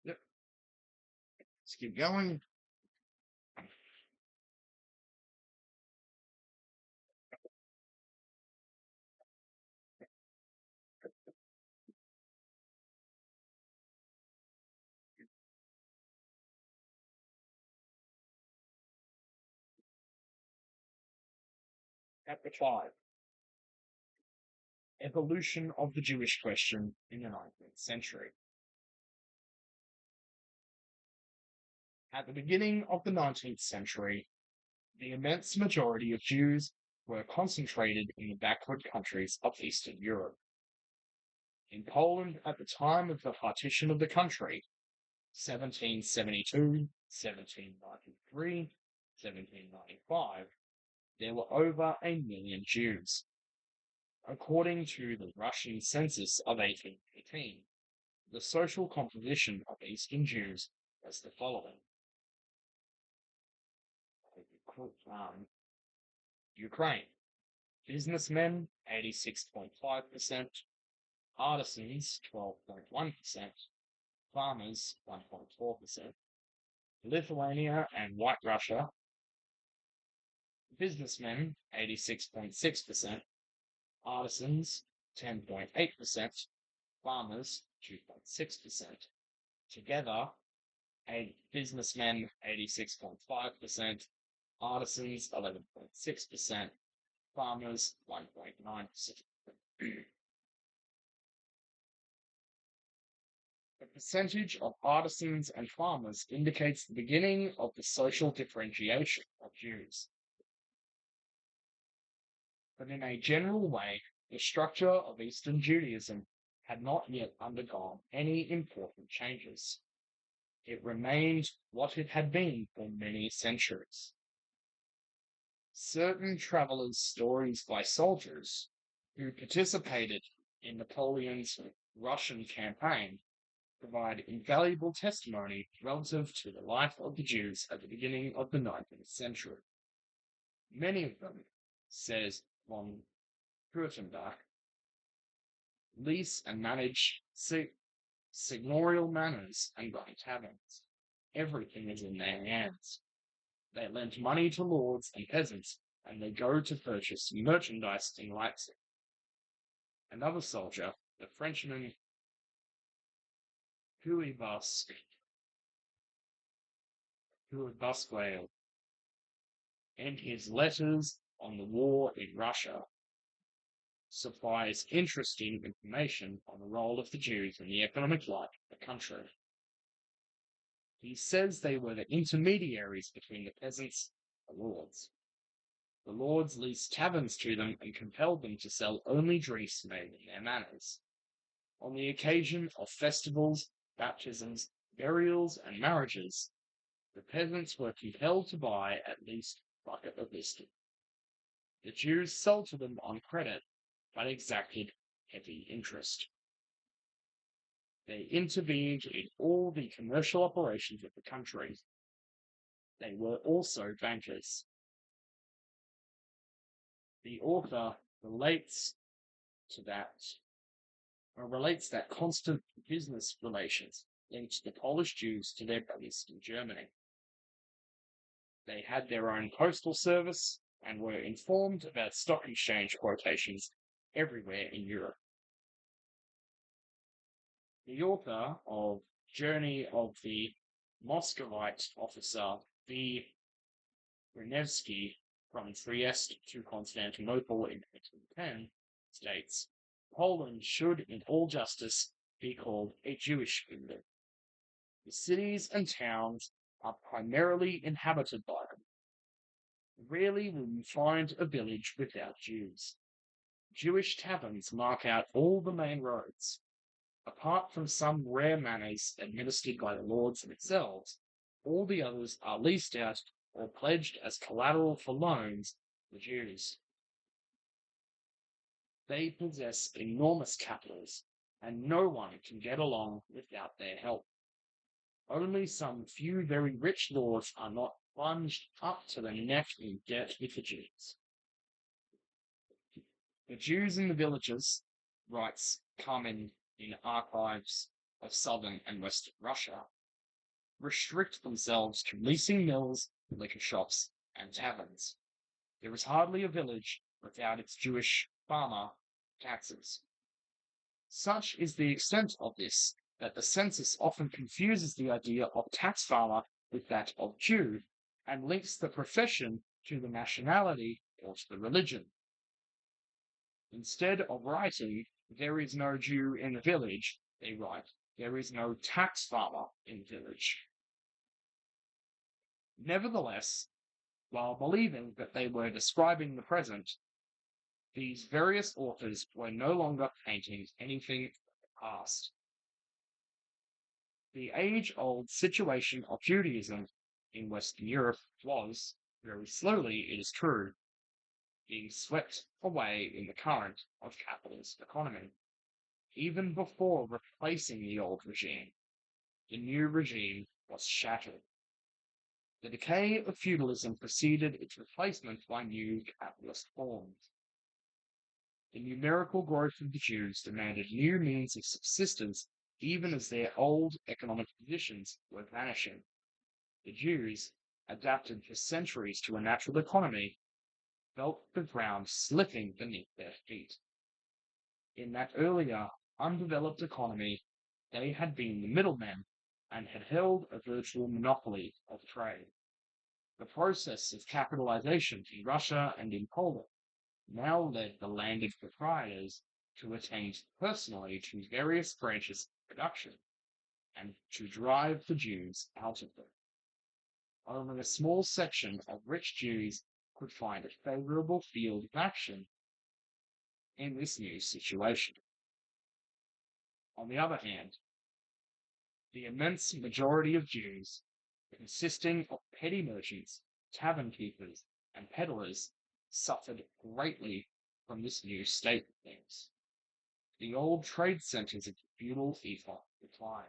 Yep. Let's keep going. Chapter 5. Evolution of the Jewish question in the 19th century. At the beginning of the 19th century, the immense majority of Jews were concentrated in the backward countries of Eastern Europe. In Poland, at the time of the partition of the country, 1772, 1793, 1795, there were over 1 million Jews. According to the Russian census of 1818, the social composition of Eastern Jews was the following. Ukraine. Businessmen, 86.5%, artisans, 12.1%, farmers, 1.4%. Lithuania and White Russia. Businessmen, 86.6%, artisans, 10.8%, farmers, 2.6%. Together, businessmen, 86.5%, artisans, 11.6%, farmers, 1.9%. The percentage of artisans and farmers indicates the beginning of the social differentiation of Jews. But in a general way, the structure of Eastern Judaism had not yet undergone any important changes. It remained what it had been for many centuries. Certain travelers' stories by soldiers who participated in Napoleon's Russian campaign provide invaluable testimony relative to the life of the Jews at the beginning of the 19th century. Many of them, says von Kurtenbach, lease and manage signorial manors and run taverns. Everything is in their hands. They lend money to lords and peasants, and they go to purchase merchandise in Leipzig. Another soldier, the Frenchman Basque, in his letters on the war in Russia, supplies interesting information on the role of the Jews in the economic life of the country. He says they were the intermediaries between the peasants and the lords. The lords leased taverns to them and compelled them to sell only drinks made in their manors. On the occasion of festivals, baptisms, burials, and marriages, the peasants were compelled to buy at least a bucket of whiskey. The Jews sold to them on credit, but exacted heavy interest. They intervened in all the commercial operations of the country. They were also bankers. The author relates to that, or relates that constant business relations linked the Polish Jews to their base in Germany. They had their own postal service and were informed about stock exchange quotations everywhere in Europe. The author of Journey of the Muscovite Officer V. Renevsky from Trieste to Constantinople in 1810 states, Poland should in all justice be called a Jewish kingdom. The cities and towns are primarily inhabited by them. Rarely will you find a village without Jews. Jewish taverns mark out all the main roads. Apart from some rare manors administered by the lords themselves, all the others are leased out or pledged as collateral for loans to the Jews. They possess enormous capitals, and no one can get along without their help. Only some few very rich lords are not plunged up to the neck in debt with the Jews. The Jews in the villages, writes Carmen in Archives of Southern and Western Russia, restrict themselves to leasing mills, liquor shops, and taverns. There is hardly a village without its Jewish farmer taxes. Such is the extent of this that the census often confuses the idea of tax farmer with that of Jew, and links the profession to the nationality or to the religion. Instead of writing, there is no Jew in the village, they write, there is no tax farmer in the village. Nevertheless, while believing that they were describing the present, these various authors were no longer painting anything of the past. The age-old situation of Judaism in Western Europe was, very slowly it is true, being swept away in the current of capitalist economy. Even before replacing the old regime, the new regime was shattered. The decay of feudalism preceded its replacement by new capitalist forms. The numerical growth of the Jews demanded new means of subsistence even as their old economic positions were vanishing. The Jews, adapted for centuries to a natural economy, felt the ground slipping beneath their feet. In that earlier, undeveloped economy, they had been the middlemen and had held a virtual monopoly of trade. The process of capitalization in Russia and in Poland now led the landed proprietors to attend personally to various branches of production and to drive the Jews out of them. Only a small section of rich Jews could find a favorable field of action in this new situation. On the other hand, the immense majority of Jews, consisting of petty merchants, tavern keepers, and peddlers, suffered greatly from this new state of things. The old trade centers of the feudal ether declined.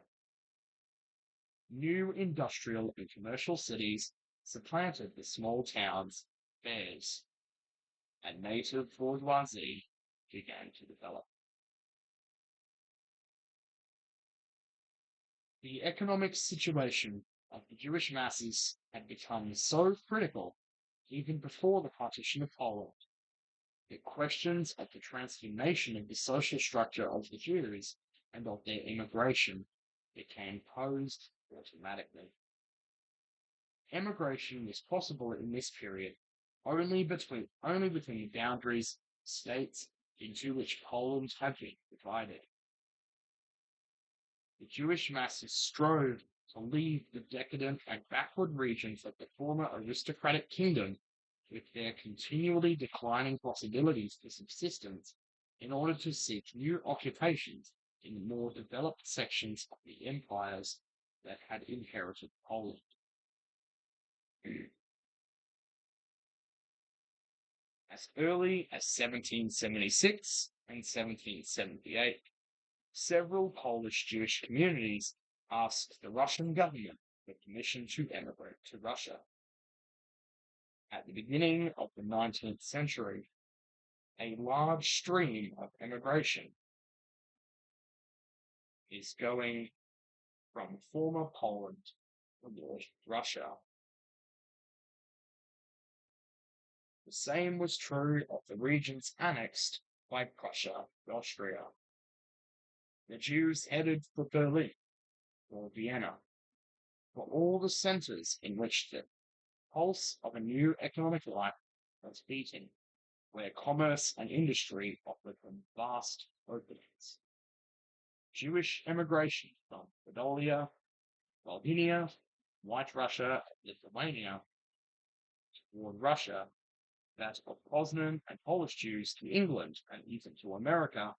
New industrial and commercial cities supplanted the small towns, fairs, and native bourgeoisie began to develop. The economic situation of the Jewish masses had become so critical even before the partition of Poland that questions of the transformation of the social structure of the Jews and of their immigration became posed automatically. Emigration was possible in this period only between the boundaries of states into which Poland had been divided. The Jewish masses strove to leave the decadent and backward regions of the former aristocratic kingdom with their continually declining possibilities for subsistence in order to seek new occupations in the more developed sections of the empires that had inherited Poland. As early as 1776 and 1778, several Polish Jewish communities asked the Russian government for permission to emigrate to Russia. At the beginning of the 19th century, a large stream of emigration is going from former Poland toward Russia. The same was true of the regions annexed by Prussia and Austria. The Jews headed for Berlin or Vienna, for all the centers in which the pulse of a new economic life was beating, where commerce and industry offered them vast openings. Jewish emigration from Podolia, Volhynia, White Russia, and Lithuania toward Russia, that of Poznan and Polish Jews to England and even to America,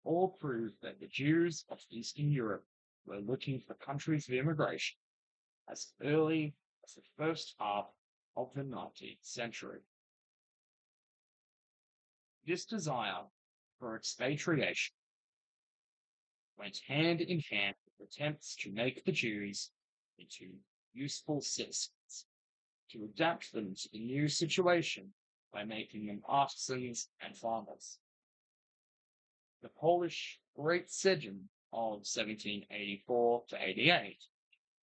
all proved that the Jews of Eastern Europe were looking for countries of immigration as early as the first half of the 19th century. This desire for expatriation went hand in hand with attempts to make the Jews into useful citizens, to adapt them to the new situation by making them artisans and farmers. The Polish Great Sejm of 1784 to 88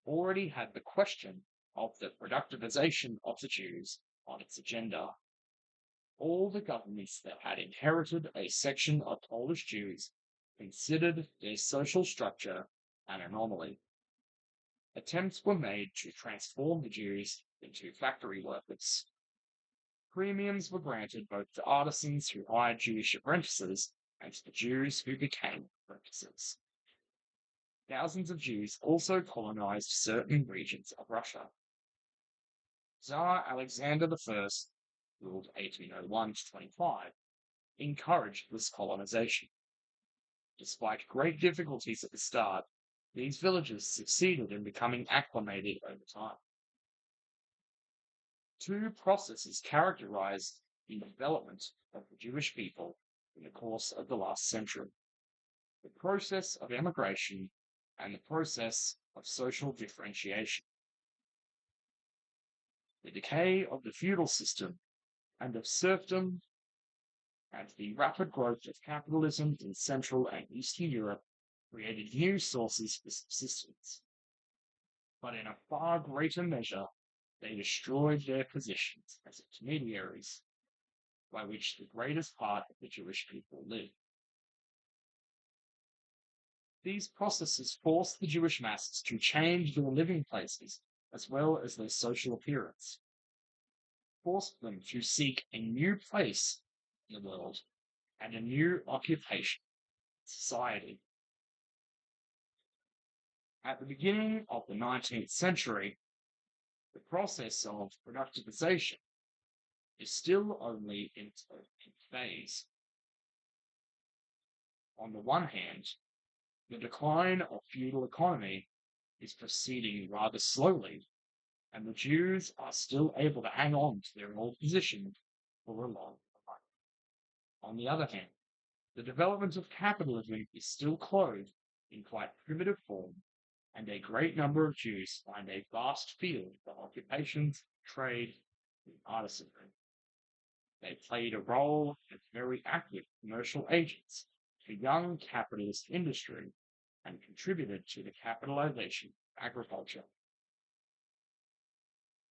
already had the question of the productivization of the Jews on its agenda. All the governments that had inherited a section of Polish Jews considered their social structure an anomaly. Attempts were made to transform the Jews into factory workers. Premiums were granted both to artisans who hired Jewish apprentices and to the Jews who became apprentices. Thousands of Jews also colonized certain regions of Russia. Tsar Alexander I, ruled 1801 to 25, encouraged this colonization. Despite great difficulties at the start, these villages succeeded in becoming acclimated over time. Two processes characterized the development of the Jewish people in the course of the last century: the process of emigration and the process of social differentiation. The decay of the feudal system and of serfdom and the rapid growth of capitalism in Central and Eastern Europe created new sources for subsistence. But in a far greater measure, they destroyed their positions as intermediaries, by which the greatest part of the Jewish people lived. These processes forced the Jewish masses to change their living places as well as their social appearance, forced them to seek a new place in the world and a new occupation in society. At the beginning of the 19th century, the process of productivization is still only in its early phase. On the one hand, the decline of feudal economy is proceeding rather slowly, and the Jews are still able to hang on to their old position for a long time. On the other hand, the development of capitalism is still clothed in quite primitive form, and a great number of Jews find a vast field for occupations, trade, and artisanry. They played a role as very active commercial agents for young capitalist industry and contributed to the capitalization of agriculture.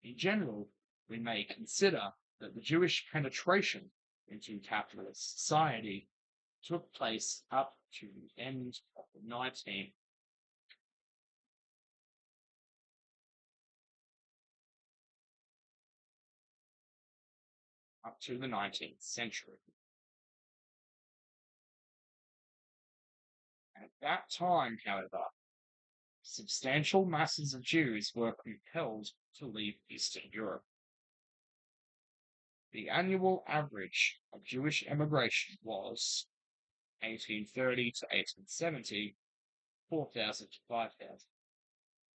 In general, we may consider that the Jewish penetration into capitalist society took place up to the end of the 19th up to the 19th century. At that time, however, substantial masses of Jews were compelled to leave Eastern Europe. The annual average of Jewish emigration was 1830 to 1870, 4,000 to 5,000,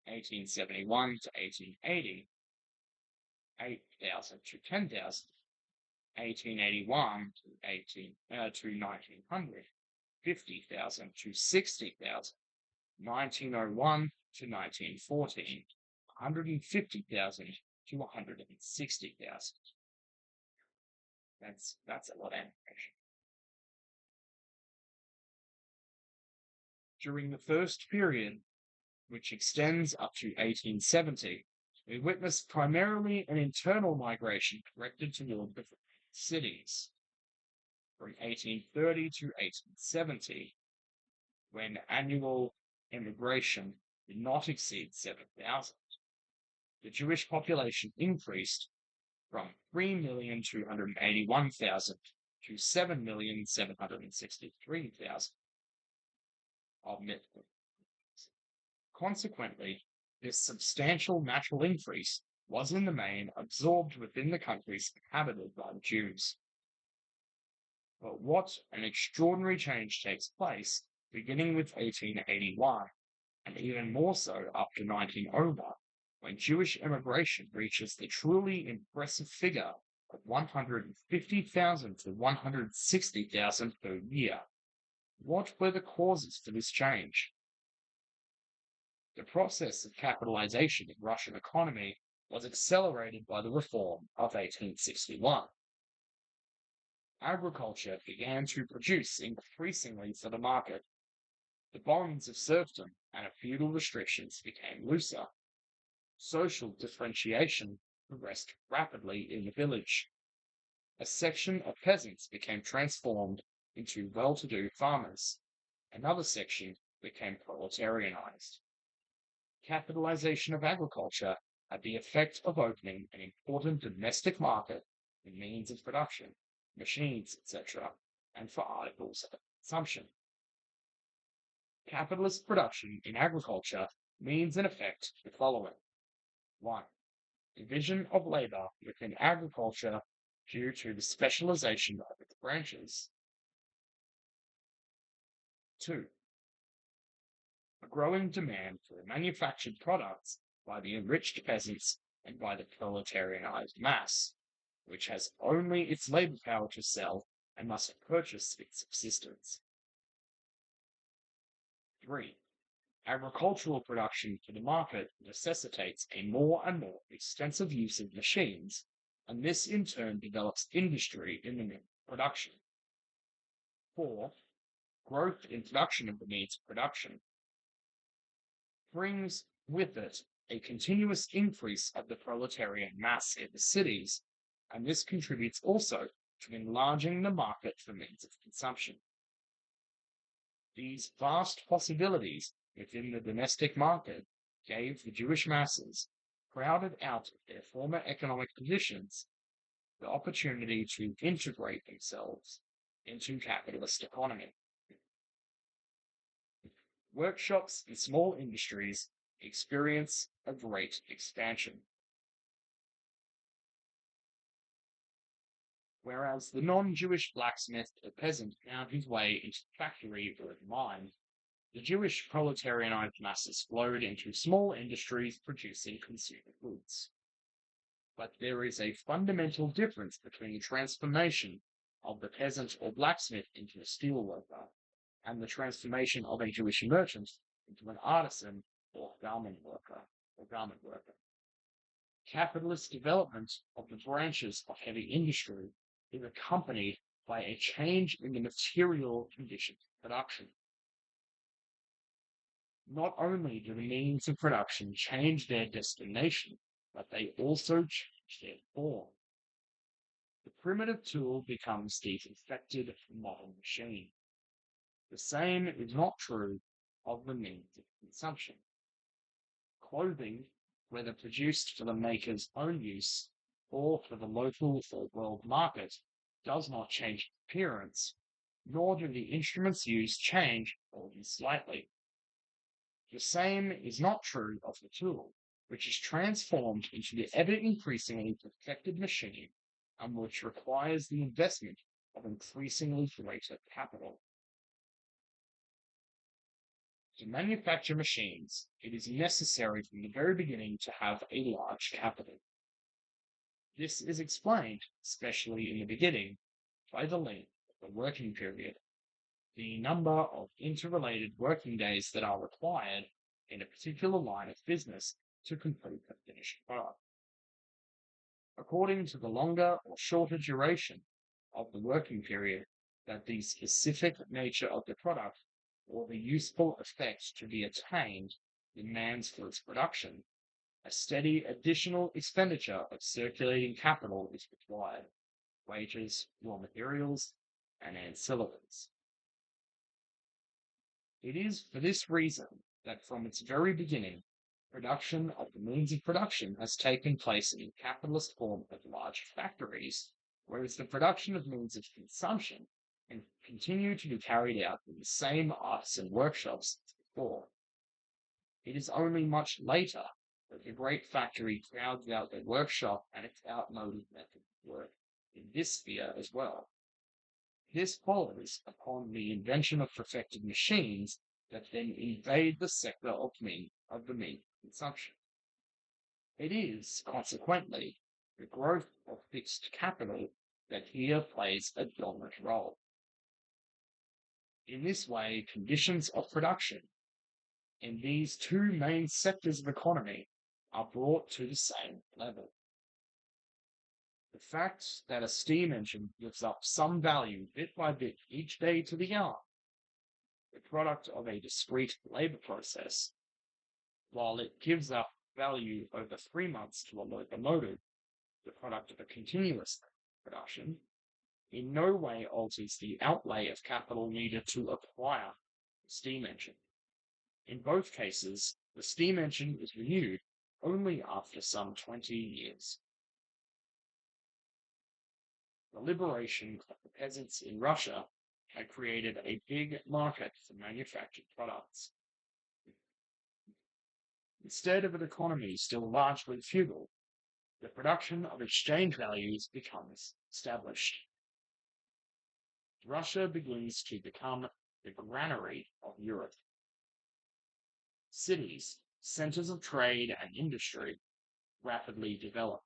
1871 to 1880, 8,000 to 10,000, 1881 to 1900, 50,000 to 60,000, 1901 to 1914, 150,000 to 160,000. That's a lot of information. During the first period, which extends up to 1870, we witnessed primarily an internal migration directed toward the cities. From 1830 to 1870, when annual immigration did not exceed 7,000, the Jewish population increased from 3,281,000 to 7,763,000 of Midland. Consequently, this substantial natural increase was in the main absorbed within the countries inhabited by the Jews. But what an extraordinary change takes place beginning with 1881, and even more so up to 1901, when Jewish immigration reaches the truly impressive figure of 150,000 to 160,000 per year. What were the causes for this change? The process of capitalization in Russian economy was accelerated by the reform of 1861. Agriculture began to produce increasingly for the market. The bonds of serfdom and of feudal restrictions became looser. Social differentiation progressed rapidly in the village. A section of peasants became transformed into well-to-do farmers. Another section became proletarianized. Capitalization of agriculture had the effect of opening an important domestic market in means of production, machines, etc., and for articles of consumption. Capitalist production in agriculture means in effect the following. 1. Division of labor within agriculture due to the specialization of its branches. 2. A growing demand for manufactured products by the enriched peasants and by the proletarianized mass, which has only its labor power to sell and must purchase its subsistence. 3. Agricultural production for the market necessitates a more and more extensive use of machines, and this in turn develops industry in the means of production. 4. Growth in production of the means of production brings with it a continuous increase of the proletarian mass in the cities, and this contributes also to enlarging the market for means of consumption. These vast possibilities within the domestic market gave the Jewish masses, crowded out of their former economic positions, the opportunity to integrate themselves into capitalist economy. Workshops and small industries experience a great expansion. Whereas the non-Jewish blacksmith or peasant found his way into the factory or the mine, the Jewish proletarianized masses flowed into small industries producing consumer goods. But there is a fundamental difference between the transformation of the peasant or blacksmith into a steel worker and the transformation of a Jewish merchant into an artisan or garment worker. Capitalist development of the branches of heavy industry is accompanied by a change in the material conditions of production. Not only do the means of production change their destination, but they also change their form. The primitive tool becomes the perfected modern machine. The same is not true of the means of consumption. Clothing, whether produced for the maker's own use or for the local or world market, does not change appearance, nor do the instruments used change or even slightly. The same is not true of the tool, which is transformed into the ever-increasingly perfected machine and which requires the investment of increasingly greater capital. To manufacture machines, it is necessary from the very beginning to have a large capital. This is explained, especially in the beginning, by the length of the working period. the number of interrelated working days that are required in a particular line of business to complete a finished product. According to the longer or shorter duration of the working period that the specific nature of the product or the useful effect to be attained demands for its production, a steady additional expenditure of circulating capital is required: wages, raw materials, and ancillaries. It is for this reason that from its very beginning, production of the means of production has taken place in a capitalist form of large factories, whereas the production of means of consumption can continue to be carried out in the same artisan workshops as before. It is only much later that the great factory crowds out the workshop and its outmoded method of work in this sphere as well. This follows upon the invention of perfected machines that then invade the sector of the means of consumption. It is, consequently, the growth of fixed capital that here plays a dominant role. In this way, conditions of production in these two main sectors of economy are brought to the same level. The fact that a steam engine gives up some value bit by bit each day to the yarn, the product of a discrete labor process, while it gives up value over 3 months to a locomotive, the product of a continuous production, in no way alters the outlay of capital needed to acquire the steam engine. In both cases, the steam engine is renewed only after some 20 years. The liberation of the peasants in Russia had created a big market for manufactured products. Instead of an economy still largely feudal, the production of exchange values becomes established. Russia begins to become the granary of Europe. Cities, centers of trade and industry, rapidly develop.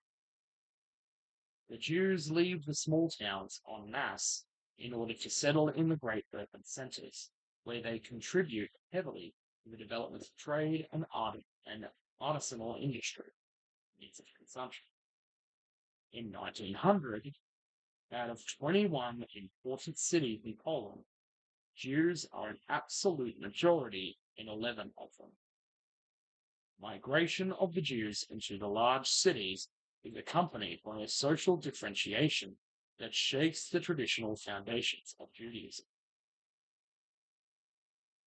The Jews leave the small towns en masse in order to settle in the great urban centers, where they contribute heavily to the development of trade and artisanal industry, needs of consumption. In 1900, out of 21 important cities in Poland, Jews are an absolute majority in 11 of them. Migration of the Jews into the large cities is accompanied by a social differentiation that shakes the traditional foundations of Judaism.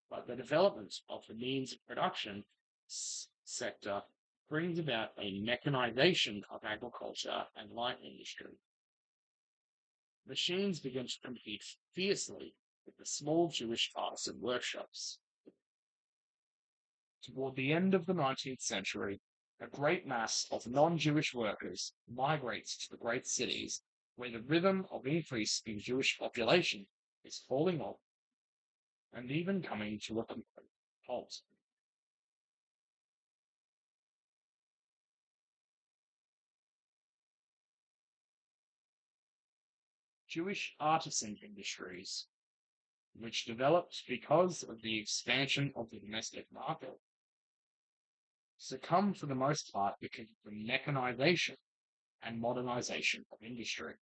But the development of the means of production sector brings about a mechanization of agriculture and light industry. Machines begin to compete fiercely with the small Jewish artisan workshops. Toward the end of the 19th century, a great mass of non-Jewish workers migrates to the great cities, where the rhythm of increase in Jewish population is falling off and even coming to a complete halt. Jewish artisan industries, which developed because of the expansion of the domestic market, succumb for the most part because of the mechanization and modernization of industry.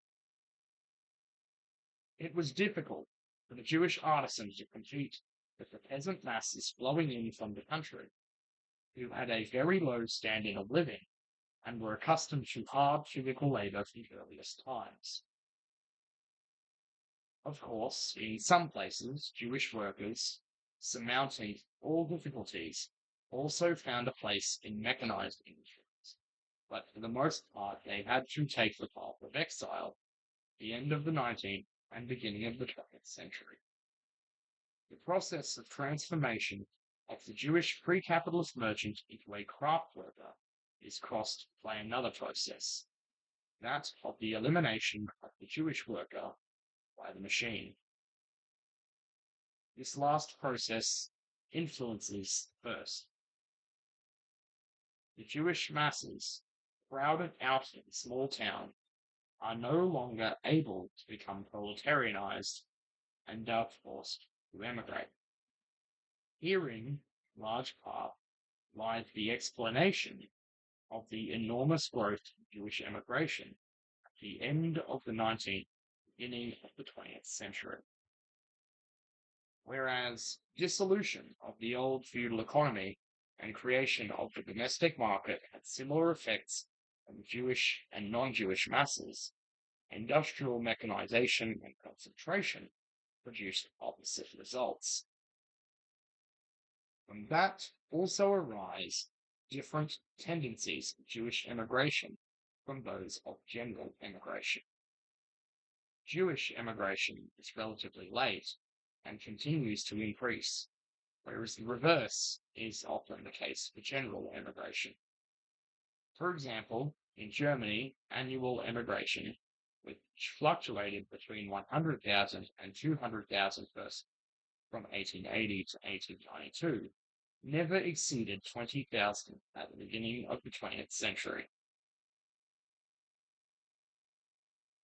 It was difficult for the Jewish artisan to compete with the peasant masses flowing in from the country, who had a very low standard of living and were accustomed to hard physical labor from the earliest times. Of course, in some places, Jewish workers, surmounting all difficulties, also found a place in mechanized industries, but for the most part they had to take the path of exile at the end of the 19th and beginning of the 20th century. The process of transformation of the Jewish pre-capitalist merchant into a craft worker is crossed by another process, that of the elimination of the Jewish worker by the machine. This last process influences the first. The Jewish masses, crowded out in the small town, are no longer able to become proletarianized and are forced to emigrate. Herein, large part, lies the explanation of the enormous growth of Jewish emigration at the end of the 19th, beginning of the 20th century. Whereas dissolution of the old feudal economy and creation of the domestic market had similar effects on Jewish and non-Jewish masses, industrial mechanization and concentration produced opposite results. From that also arise different tendencies of Jewish emigration from those of general emigration. Jewish emigration is relatively late and continues to increase, whereas the reverse is often the case for general emigration. For example, in Germany, annual emigration, which fluctuated between 100,000 and 200,000 persons from 1880 to 1892, never exceeded 20,000 at the beginning of the 20th century.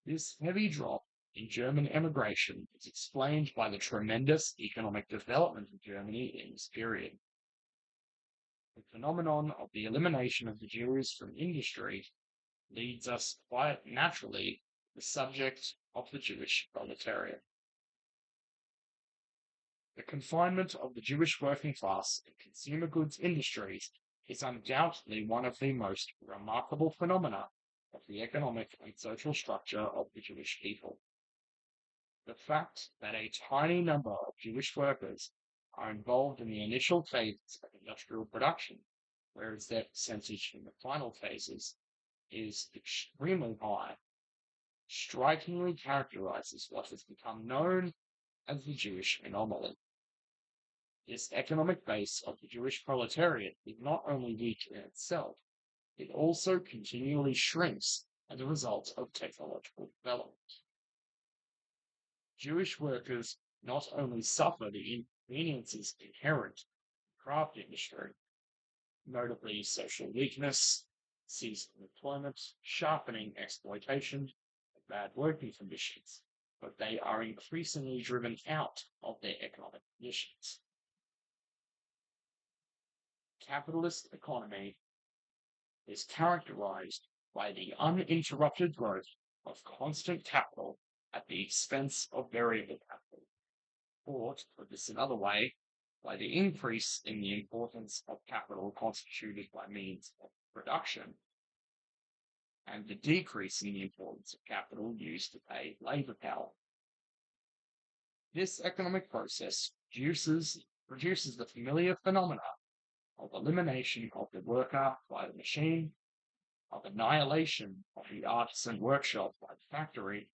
This heavy drop in German emigration is explained by the tremendous economic development of Germany in this period. The phenomenon of the elimination of the Jews from industry leads us quite naturally to the subject of the Jewish proletariat. The confinement of the Jewish working class in consumer goods industries is undoubtedly one of the most remarkable phenomena of the economic and social structure of the Jewish people. The fact that a tiny number of Jewish workers are involved in the initial phases of industrial production, whereas their percentage in the final phases is extremely high, strikingly characterizes what has become known as the Jewish anomaly. This economic base of the Jewish proletariat is not only weak in itself, it also continually shrinks as a result of technological development. Jewish workers not only suffer the inconveniences inherent in the craft industry, notably social weakness, seasonal employment, sharpening exploitation, and bad working conditions, but they are increasingly driven out of their economic conditions. Capitalist economy is characterized by the uninterrupted growth of constant capital at the expense of variable capital, or, to put this another way, by the increase in the importance of capital constituted by means of production, and the decrease in the importance of capital used to pay labor power. This economic process produces the familiar phenomena of elimination of the worker by the machine, of annihilation of the artisan workshop by the factory,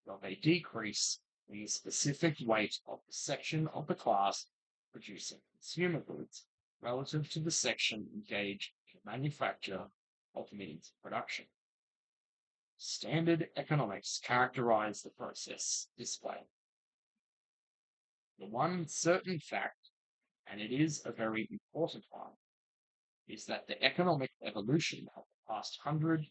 of a decrease in the specific weight of the section of the class producing consumer goods relative to the section engaged in the manufacture of means of production. Standard economics characterize the process this way. The one certain fact, and it is a very important one, is that the economic evolution of the past 100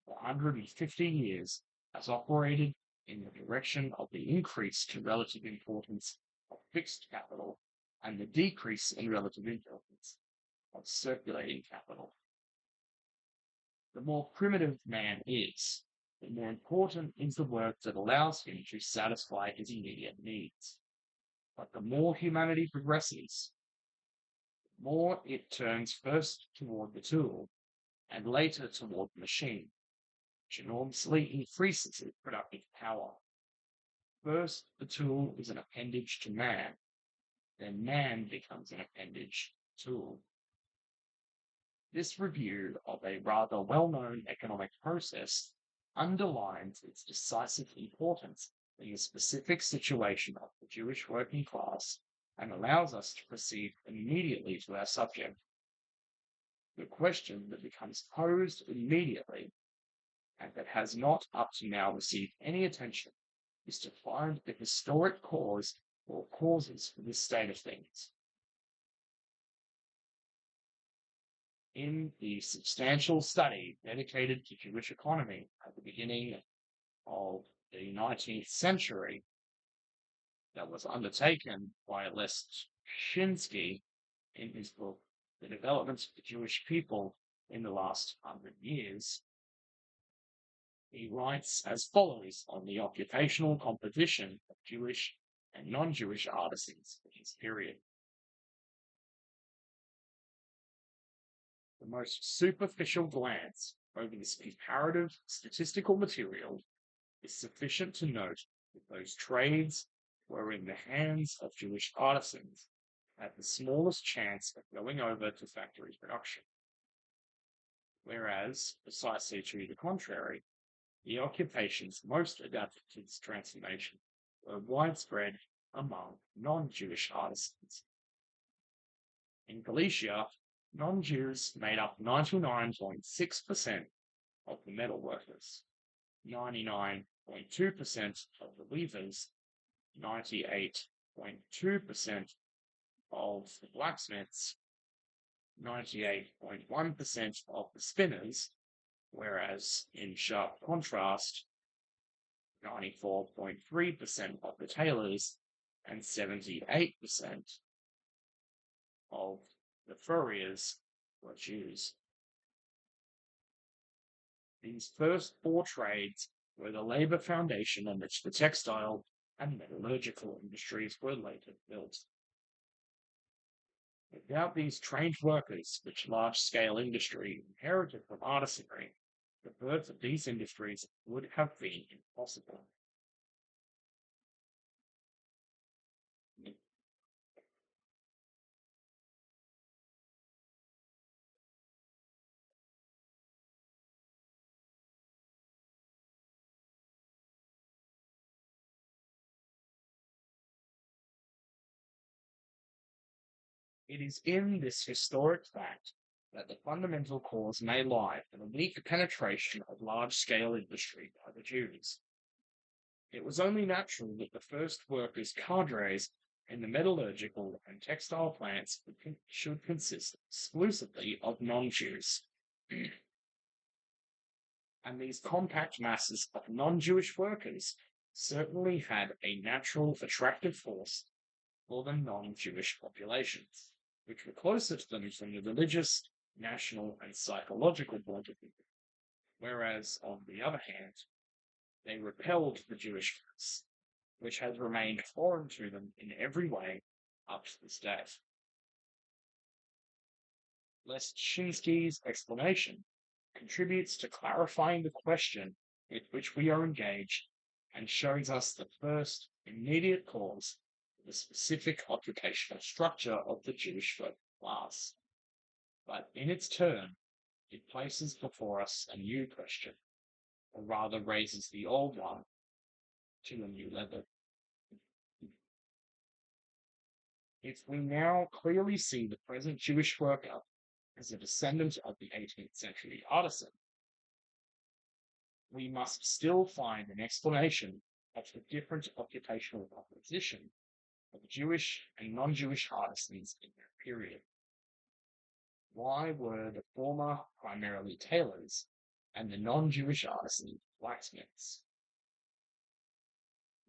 or 150 years has operated in the direction of the increase to relative importance of fixed capital and the decrease in relative importance of circulating capital. The more primitive man is, the more important is the work that allows him to satisfy his immediate needs. But the more humanity progresses, the more it turns first toward the tool and later toward the machine, which enormously increases its productive power. First, the tool is an appendage to man, then man becomes an appendage to the tool. This review of a rather well-known economic process underlines its decisive importance in the specific situation of the Jewish working class and allows us to proceed immediately to our subject. The question that becomes posed immediately, and that has not up to now received any attention, is to find the historic cause or causes for this state of things. In the substantial study dedicated to Jewish economy at the beginning of the 19th century, that was undertaken by Leshinsky in his book, The Development of the Jewish People in the Last 100 Years. He writes as follows on the occupational composition of Jewish and non-Jewish artisans in his period. The most superficial glance over this comparative statistical material is sufficient to note that those trades were in the hands of Jewish artisans had the smallest chance of going over to factory production. Whereas, precisely to the contrary, the occupations most adapted to this transformation were widespread among non-Jewish artisans. In Galicia, non-Jews made up 99.6% of the metal workers, 99.2% of the weavers, 98.2% of the blacksmiths, 98.1% of the spinners, whereas in sharp contrast, 94.3% of the tailors and 78% of the furriers were Jews. These first four trades were the labor foundation on which the textile and metallurgical industries were later built. Without these trained workers, which large-scale industry inherited from artisanry, the birth of these industries would have been impossible. It is in this historic fact that the fundamental cause may lie in the weak penetration of large-scale industry by the Jews. It was only natural that the first workers' cadres in the metallurgical and textile plants should consist exclusively of non-Jews. And these compact masses of non-Jewish workers certainly had a natural attractive force for the non-Jewish populations, which were closer to them from the religious, national, and psychological point of view, whereas, on the other hand, they repelled the Jewish race, which has remained foreign to them in every way up to this day. Leshinsky's explanation contributes to clarifying the question with which we are engaged and shows us the first immediate cause of the specific occupational structure of the Jewish working class. But in its turn, it places before us a new question, or rather raises the old one to a new level. If we now clearly see the present Jewish worker as a descendant of the 18th century artisan, we must still find an explanation of the different occupational composition of Jewish and non-Jewish artisans in that period. Why were the former primarily tailors and the non-Jewish artisans blacksmiths?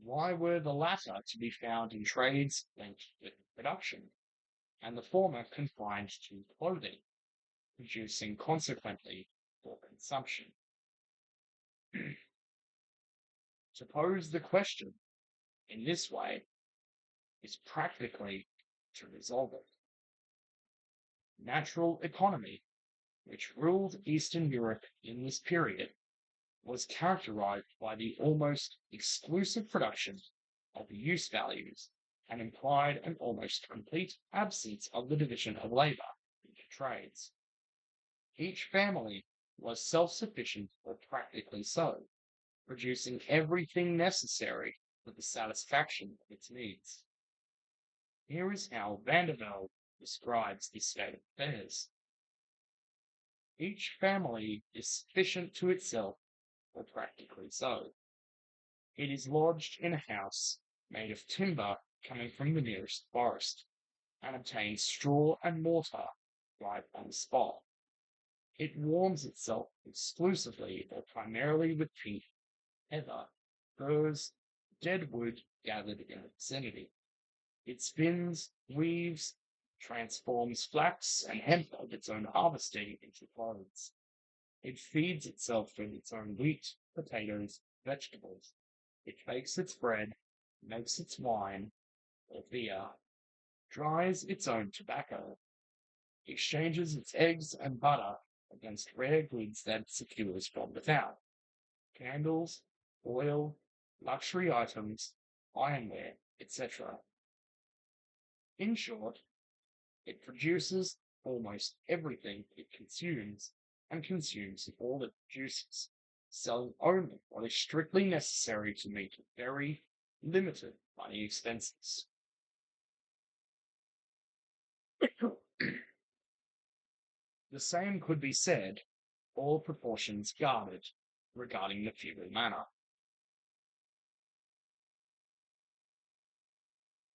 Why were the latter to be found in trades linked with production, and the former confined to clothing, producing consequently for consumption? To pose the question in this way is practically to resolve it. Natural economy, which ruled Eastern Europe in this period, was characterized by the almost exclusive production of use values and implied an almost complete absence of the division of labor into trades. Each family was self-sufficient, or practically so, producing everything necessary for the satisfaction of its needs. Here is how Vandervelde describes this state of affairs. Each family is sufficient to itself, or practically so. It is lodged in a house made of timber coming from the nearest forest, and obtains straw and mortar right on the spot. It warms itself exclusively or primarily with peat, heather, furze, dead wood gathered in the vicinity. It spins, weaves, transforms flax and hemp of its own harvesting into clothes. It feeds itself with its own wheat, potatoes, vegetables. It bakes its bread, makes its wine or beer, dries its own tobacco, exchanges its eggs and butter against rare goods that it secures from without, candles, oil, luxury items, ironware, etc. In short, it produces almost everything it consumes and consumes all it produces, selling only what is strictly necessary to meet very limited money expenses. The same could be said, all proportions guarded, regarding the feudal manor.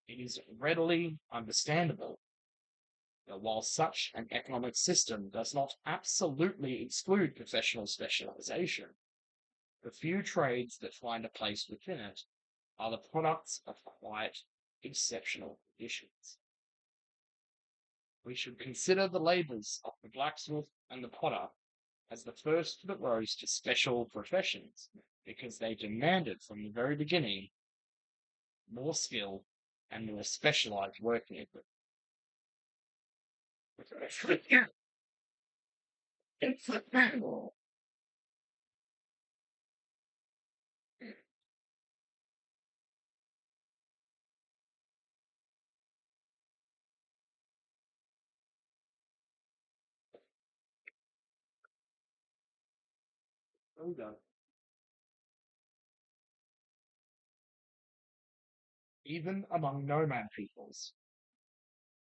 It is readily understandable that while such an economic system does not absolutely exclude professional specialization, the few trades that find a place within it are the products of quite exceptional conditions. We should consider the labors of the blacksmith and the potter as the first that rose to special professions, because they demanded from the very beginning more skill and more specialized working equipment. Even among nomad peoples,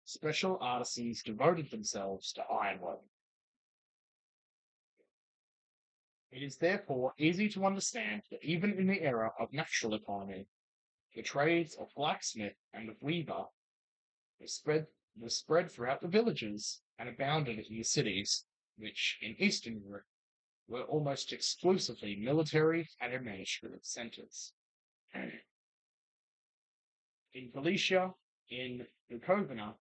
special artisans devoted themselves to ironwork. It is therefore easy to understand that even in the era of natural economy, the trades of blacksmith and of weaver were spread throughout the villages and abounded in the cities, which, in Eastern Europe, were almost exclusively military and administrative centers. In Galicia, in Bukovina,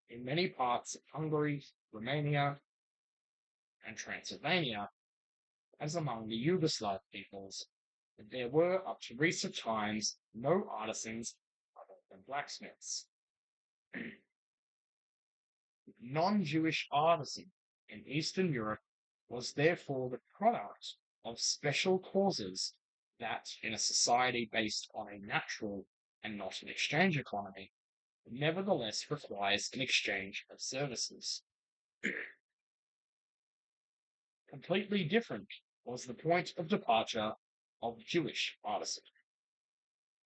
in many parts of Hungary, Romania, and Transylvania, as among the Yugoslav peoples, there were up to recent times no artisans other than blacksmiths. Non-Jewish artisan in Eastern Europe was therefore the product of special causes that, in a society based on a natural and not an exchange economy, nevertheless requires an exchange of services. Completely different was the point of departure of Jewish artisan.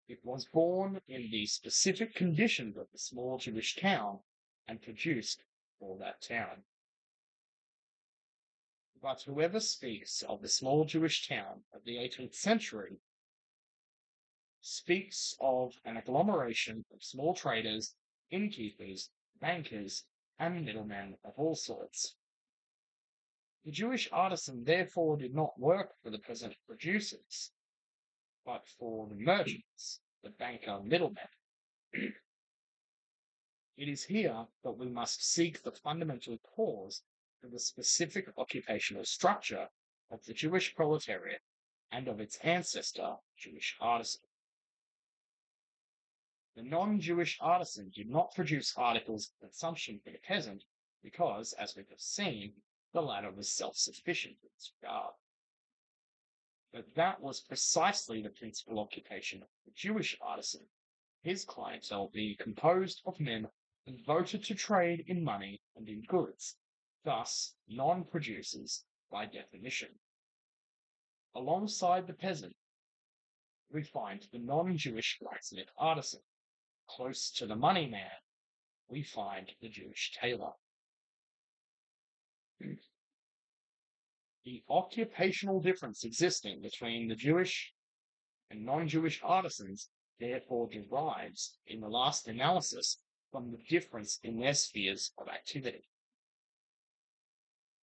It was born in the specific conditions of the small Jewish town and produced for that town. But whoever speaks of the small Jewish town of the 18th century speaks of an agglomeration of small traders, innkeepers, bankers, and middlemen of all sorts. The Jewish artisan therefore did not work for the peasant producers, but for the merchants, the banker middlemen. It is here that we must seek the fundamental cause for the specific occupational structure of the Jewish proletariat and of its ancestor, Jewish artisan. The non-Jewish artisan did not produce articles of consumption for the peasant because, as we have seen, the latter was self-sufficient in this regard. But that was precisely the principal occupation of the Jewish artisan, his clientele being composed of men devoted to trade in money and in goods, thus non-producers by definition. Alongside the peasant, we find the non-Jewish blacksmith artisan. Close to the money man, we find the Jewish tailor. The occupational difference existing between the Jewish and non-Jewish artisans therefore derives, in the last analysis, from the difference in their spheres of activity.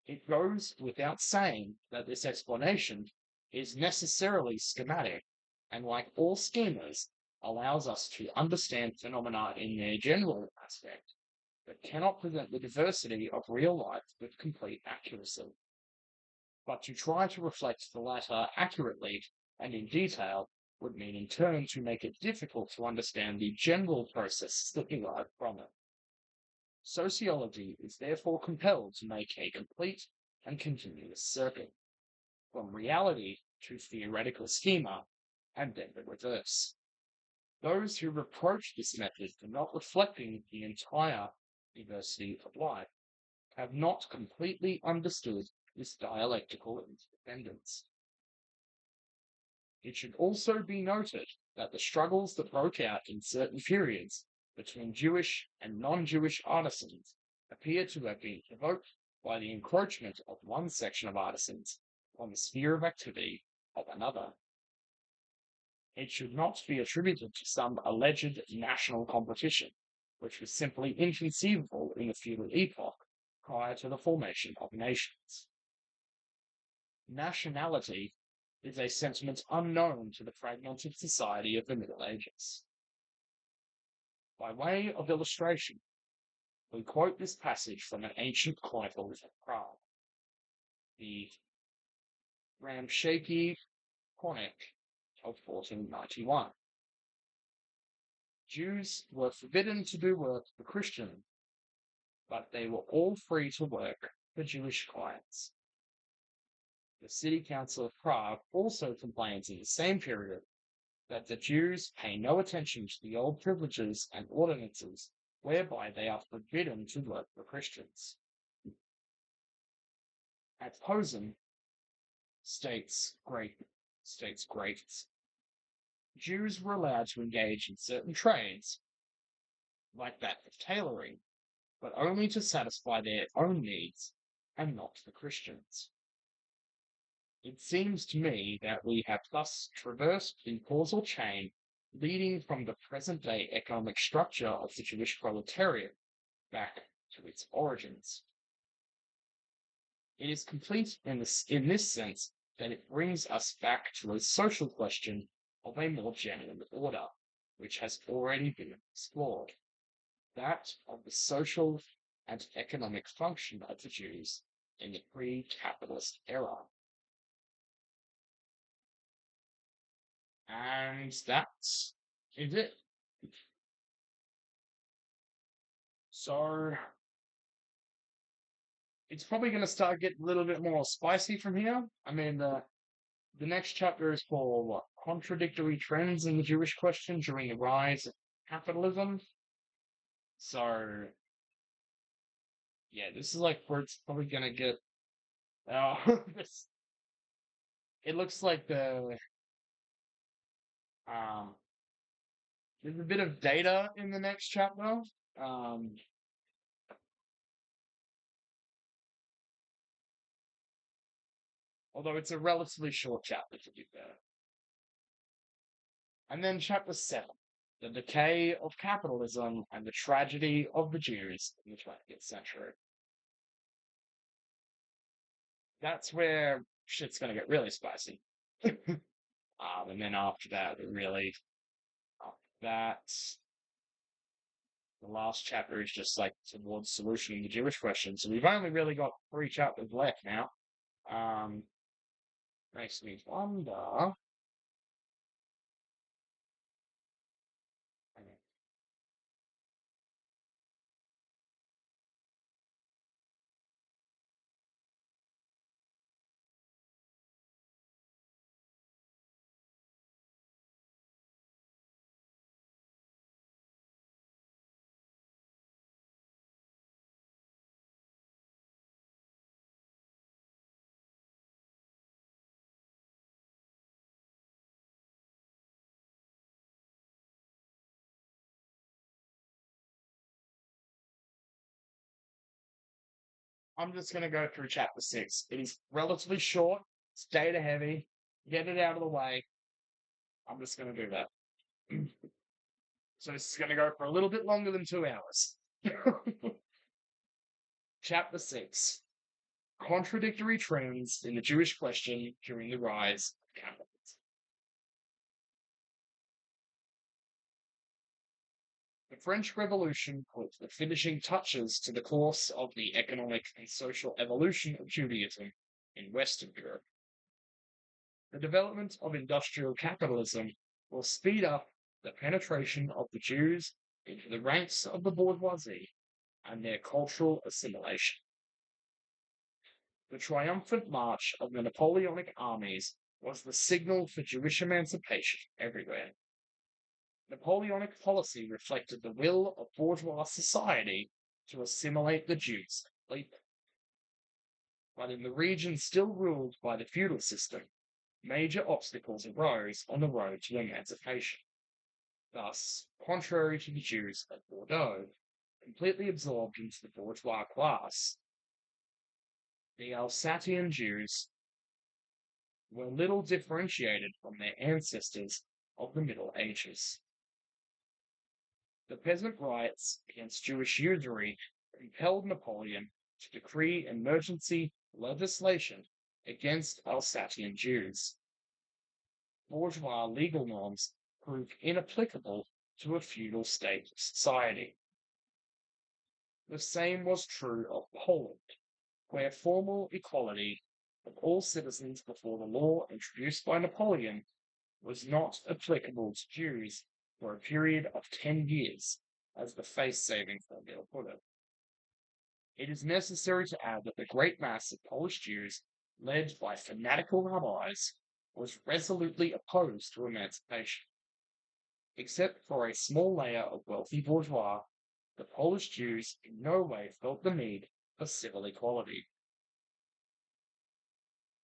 It goes without saying that this explanation is necessarily schematic and like all schemas, allows us to understand phenomena in their general aspect, but cannot present the diversity of real life with complete accuracy. But to try to reflect the latter accurately and in detail would mean in turn to make it difficult to understand the general processes that derive from it. Sociology is therefore compelled to make a complete and continuous circuit, from reality to theoretical schema, and then the reverse. Those who reproach this method for not reflecting the entire diversity of life have not completely understood this dialectical interdependence. It should also be noted that the struggles that broke out in certain periods between Jewish and non-Jewish artisans appear to have been provoked by the encroachment of one section of artisans on the sphere of activity of another. It should not be attributed to some alleged national competition, which was simply inconceivable in the feudal epoch prior to the formation of nations. Nationality is a sentiment unknown to the fragmented society of the Middle Ages. By way of illustration, we quote this passage from an ancient chronicle of Prague, the Ramshaki Chronic of 1491. Jews were forbidden to do work for Christians, but they were all free to work for Jewish clients. The City Council of Prague also complains in the same period that the Jews pay no attention to the old privileges and ordinances whereby they are forbidden to work for Christians. At Posen, states greats, Jews were allowed to engage in certain trades, like that of tailoring, but only to satisfy their own needs and not the Christians. It seems to me that we have thus traversed the causal chain leading from the present-day economic structure of the Jewish proletariat back to its origins. It is complete in this sense that it brings us back to a social question of a more general order, which has already been explored, that of the social and economic function of the Jews in the pre-capitalist era. And that is it. So it's probably going to start getting a little bit more spicy from here. I mean, the next chapter is called what? Contradictory Trends in the Jewish Question During the Rise of Capitalism. So, yeah, this is like where it's probably going to get. This, it looks like there's a bit of data in the next chapter. Although it's a relatively short chapter to be fair. And then chapter 7, the decay of capitalism and the tragedy of the Jews in the 20th century. That's where shit's gonna get really spicy. And then after that, the last chapter is just like towards solutioning the Jewish question. So we've only really got 3 chapters left now. Makes me wonder. I'm just going to go through chapter 6. It is relatively short, it's data heavy. Get it out of the way. I'm just going to do that. So this is going to go for a little bit longer than 2 hours. Chapter 6. Contradictory Trends in the Jewish Question During the Rise of Capitalism. French Revolution put the finishing touches to the course of the economic and social evolution of Judaism in Western Europe. The development of industrial capitalism will speed up the penetration of the Jews into the ranks of the bourgeoisie and their cultural assimilation. The triumphant march of the Napoleonic armies was the signal for Jewish emancipation everywhere. Napoleonic policy reflected the will of bourgeois society to assimilate the Jews completely. But in the regions still ruled by the feudal system, major obstacles arose on the road to emancipation. Thus, contrary to the Jews at Bordeaux, completely absorbed into the bourgeois class, the Alsatian Jews were little differentiated from their ancestors of the Middle Ages. The peasant riots against Jewish usury compelled Napoleon to decree emergency legislation against Alsatian Jews. Bourgeois legal norms proved inapplicable to a feudal state of society. The same was true of Poland, where formal equality of all citizens before the law introduced by Napoleon was not applicable to Jews for a period of 10 years, as the face-saving formula put it. It is necessary to add that the great mass of Polish Jews, led by fanatical rabbis, was resolutely opposed to emancipation. Except for a small layer of wealthy bourgeois, the Polish Jews in no way felt the need for civil equality.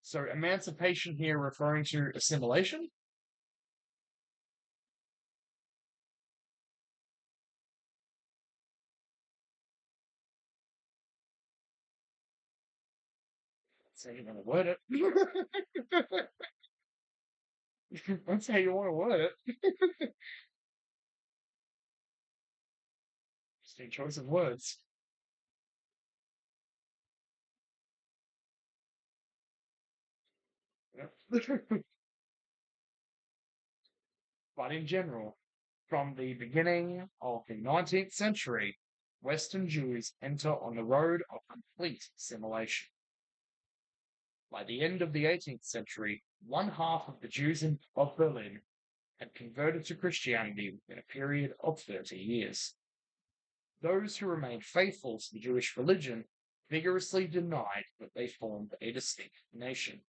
So emancipation here referring to assimilation? That's how you want to word it. That's how you want to word it. Interesting choice of words. Yep. But in general, from the beginning of the 19th century, Western Jews enter on the road of complete assimilation. By the end of the 18th century, one half of the Jews of Berlin had converted to Christianity within a period of 30 years. Those who remained faithful to the Jewish religion vigorously denied that they formed a distinct nation.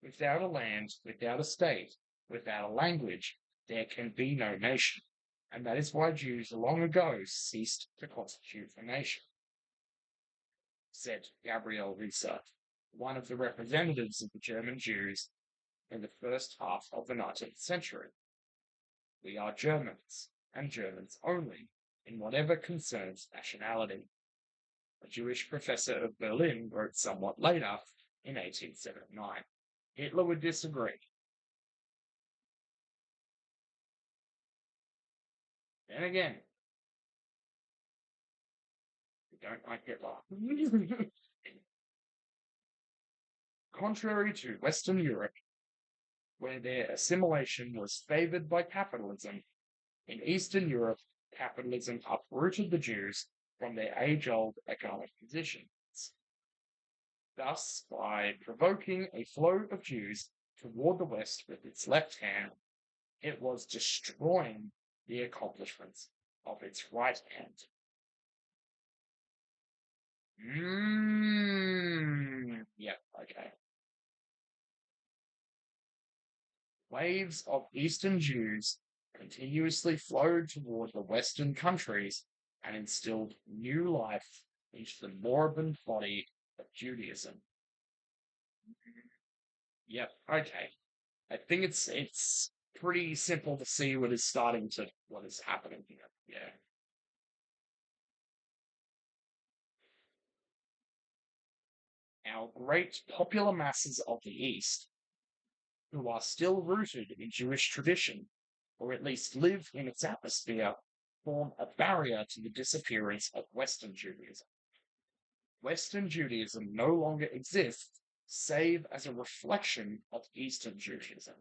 Without a land, without a state, without a language, there can be no nation, and that is why Jews long ago ceased to constitute a nation, said Gabriel Rieser, one of the representatives of the German Jews in the first half of the 19th century. We are Germans, and Germans only, in whatever concerns nationality. A Jewish professor of Berlin wrote somewhat later, in 1879. Hitler would disagree. Then again, we don't like Hitler. Contrary to Western Europe, where their assimilation was favored by capitalism, in Eastern Europe, capitalism uprooted the Jews from their age-old economic positions. Thus, by provoking a flow of Jews toward the West with its left hand, it was destroying the accomplishments of its right hand. Yep, okay. Waves of Eastern Jews continuously flowed toward the Western countries and instilled new life into the moribund body of Judaism. Yep, okay. I think it's pretty simple to see what is happening here. Yeah. Our great popular masses of the East, who are still rooted in Jewish tradition, or at least live in its atmosphere, form a barrier to the disappearance of Western Judaism. Western Judaism no longer exists save as a reflection of Eastern Judaism.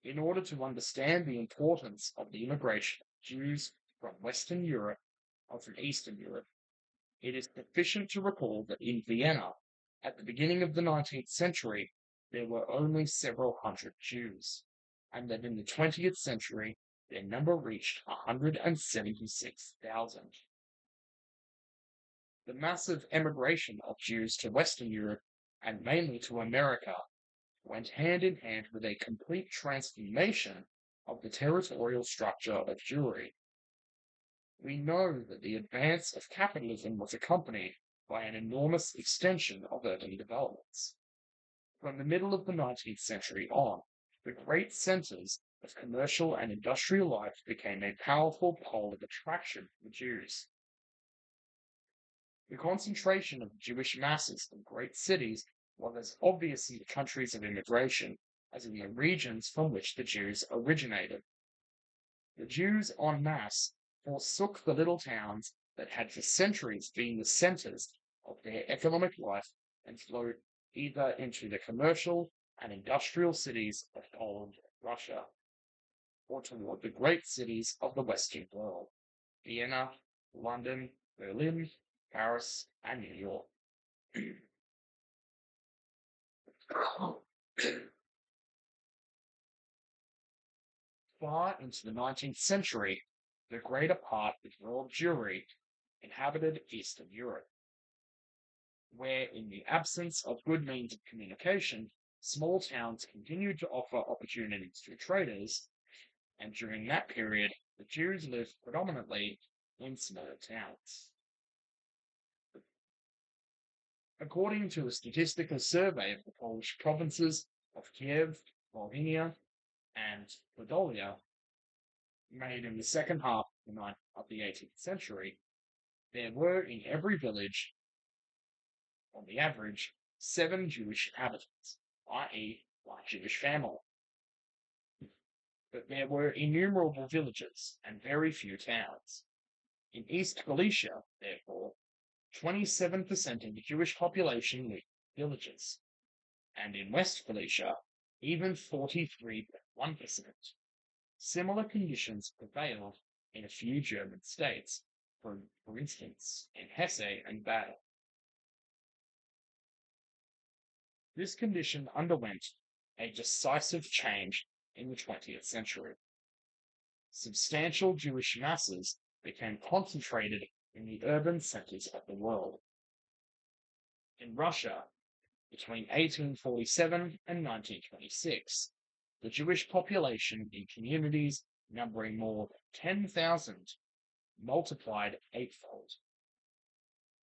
In order to understand the importance of the immigration of Jews from Western Europe or from Eastern Europe, it is sufficient to recall that in Vienna, at the beginning of the 19th century, there were only several hundred Jews, and that in the 20th century, their number reached 176,000. The massive emigration of Jews to Western Europe, and mainly to America, went hand in hand with a complete transformation of the territorial structure of Jewry. We know that the advance of capitalism was accompanied by an enormous extension of urban developments. From the middle of the 19th century on, the great centers of commercial and industrial life became a powerful pole of attraction for Jews. The concentration of the Jewish masses in great cities was as obvious in the countries of immigration as in the regions from which the Jews originated. The Jews en masse forsook the little towns that had for centuries been the centers of their economic life and flowed either into the commercial and industrial cities of Poland and Russia, or toward the great cities of the Western world, Vienna, London, Berlin, Paris, and New York. Far into the 19th century, the greater part of world Jewry inhabited Eastern Europe, where, in the absence of good means of communication, small towns continued to offer opportunities to traders, and during that period, the Jews lived predominantly in small towns. According to a statistical survey of the Polish provinces of Kiev, Volhynia, and Podolia, made in the second half of the 18th century, there were in every village, on the average, 7 Jewish inhabitants, i.e., one Jewish family. But there were innumerable villages and very few towns. In East Galicia, therefore, 27% of the Jewish population lived in villages, and in West Galicia, even 43.1%. Similar conditions prevailed in a few German states, for instance, in Hesse and Baden. This condition underwent a decisive change in the 20th century. Substantial Jewish masses became concentrated in the urban centers of the world. In Russia, between 1847 and 1926, the Jewish population in communities numbering more than 10,000 multiplied eightfold.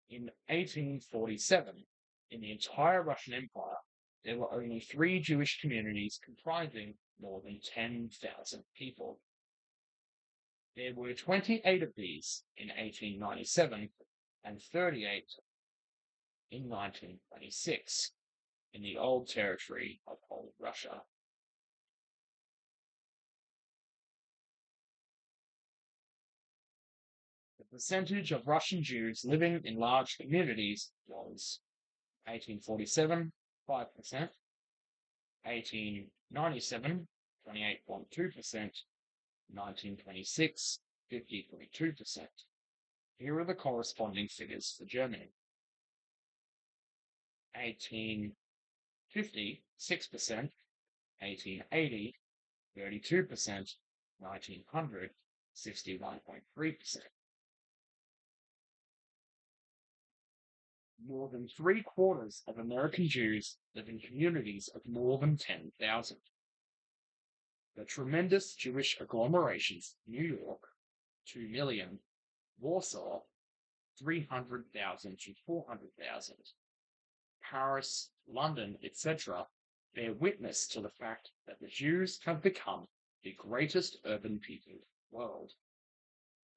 In 1847, in the entire Russian Empire, there were only 3 Jewish communities comprising more than 10,000 people. There were 28 of these in 1897 and 38 in 1926 in the old territory of old Russia. The percentage of Russian Jews living in large communities was 1847, 5%, 1897, 28.2%, 1926, 50.2%. Here are the corresponding figures for Germany. 1850, 6%, 1880, 32%, 1900, 61.3%. More than 3/4 of American Jews live in communities of more than 10,000. The tremendous Jewish agglomerations in New York, 2 million, Warsaw, 300,000 to 400,000, Paris, London, etc., bear witness to the fact that the Jews have become the greatest urban people in the world.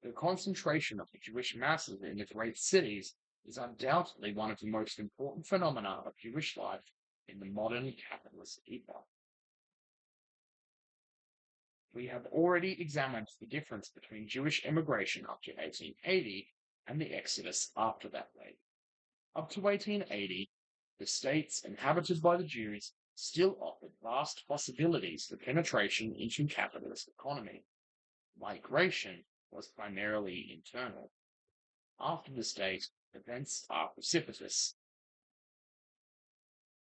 The concentration of the Jewish masses in the great cities is undoubtedly one of the most important phenomena of Jewish life in the modern capitalist epoch. We have already examined the difference between Jewish immigration up to 1880 and the exodus after that date. Up to 1880, the states inhabited by the Jews still offered vast possibilities for penetration into capitalist economy. Migration was primarily internal. After the state, events are precipitous.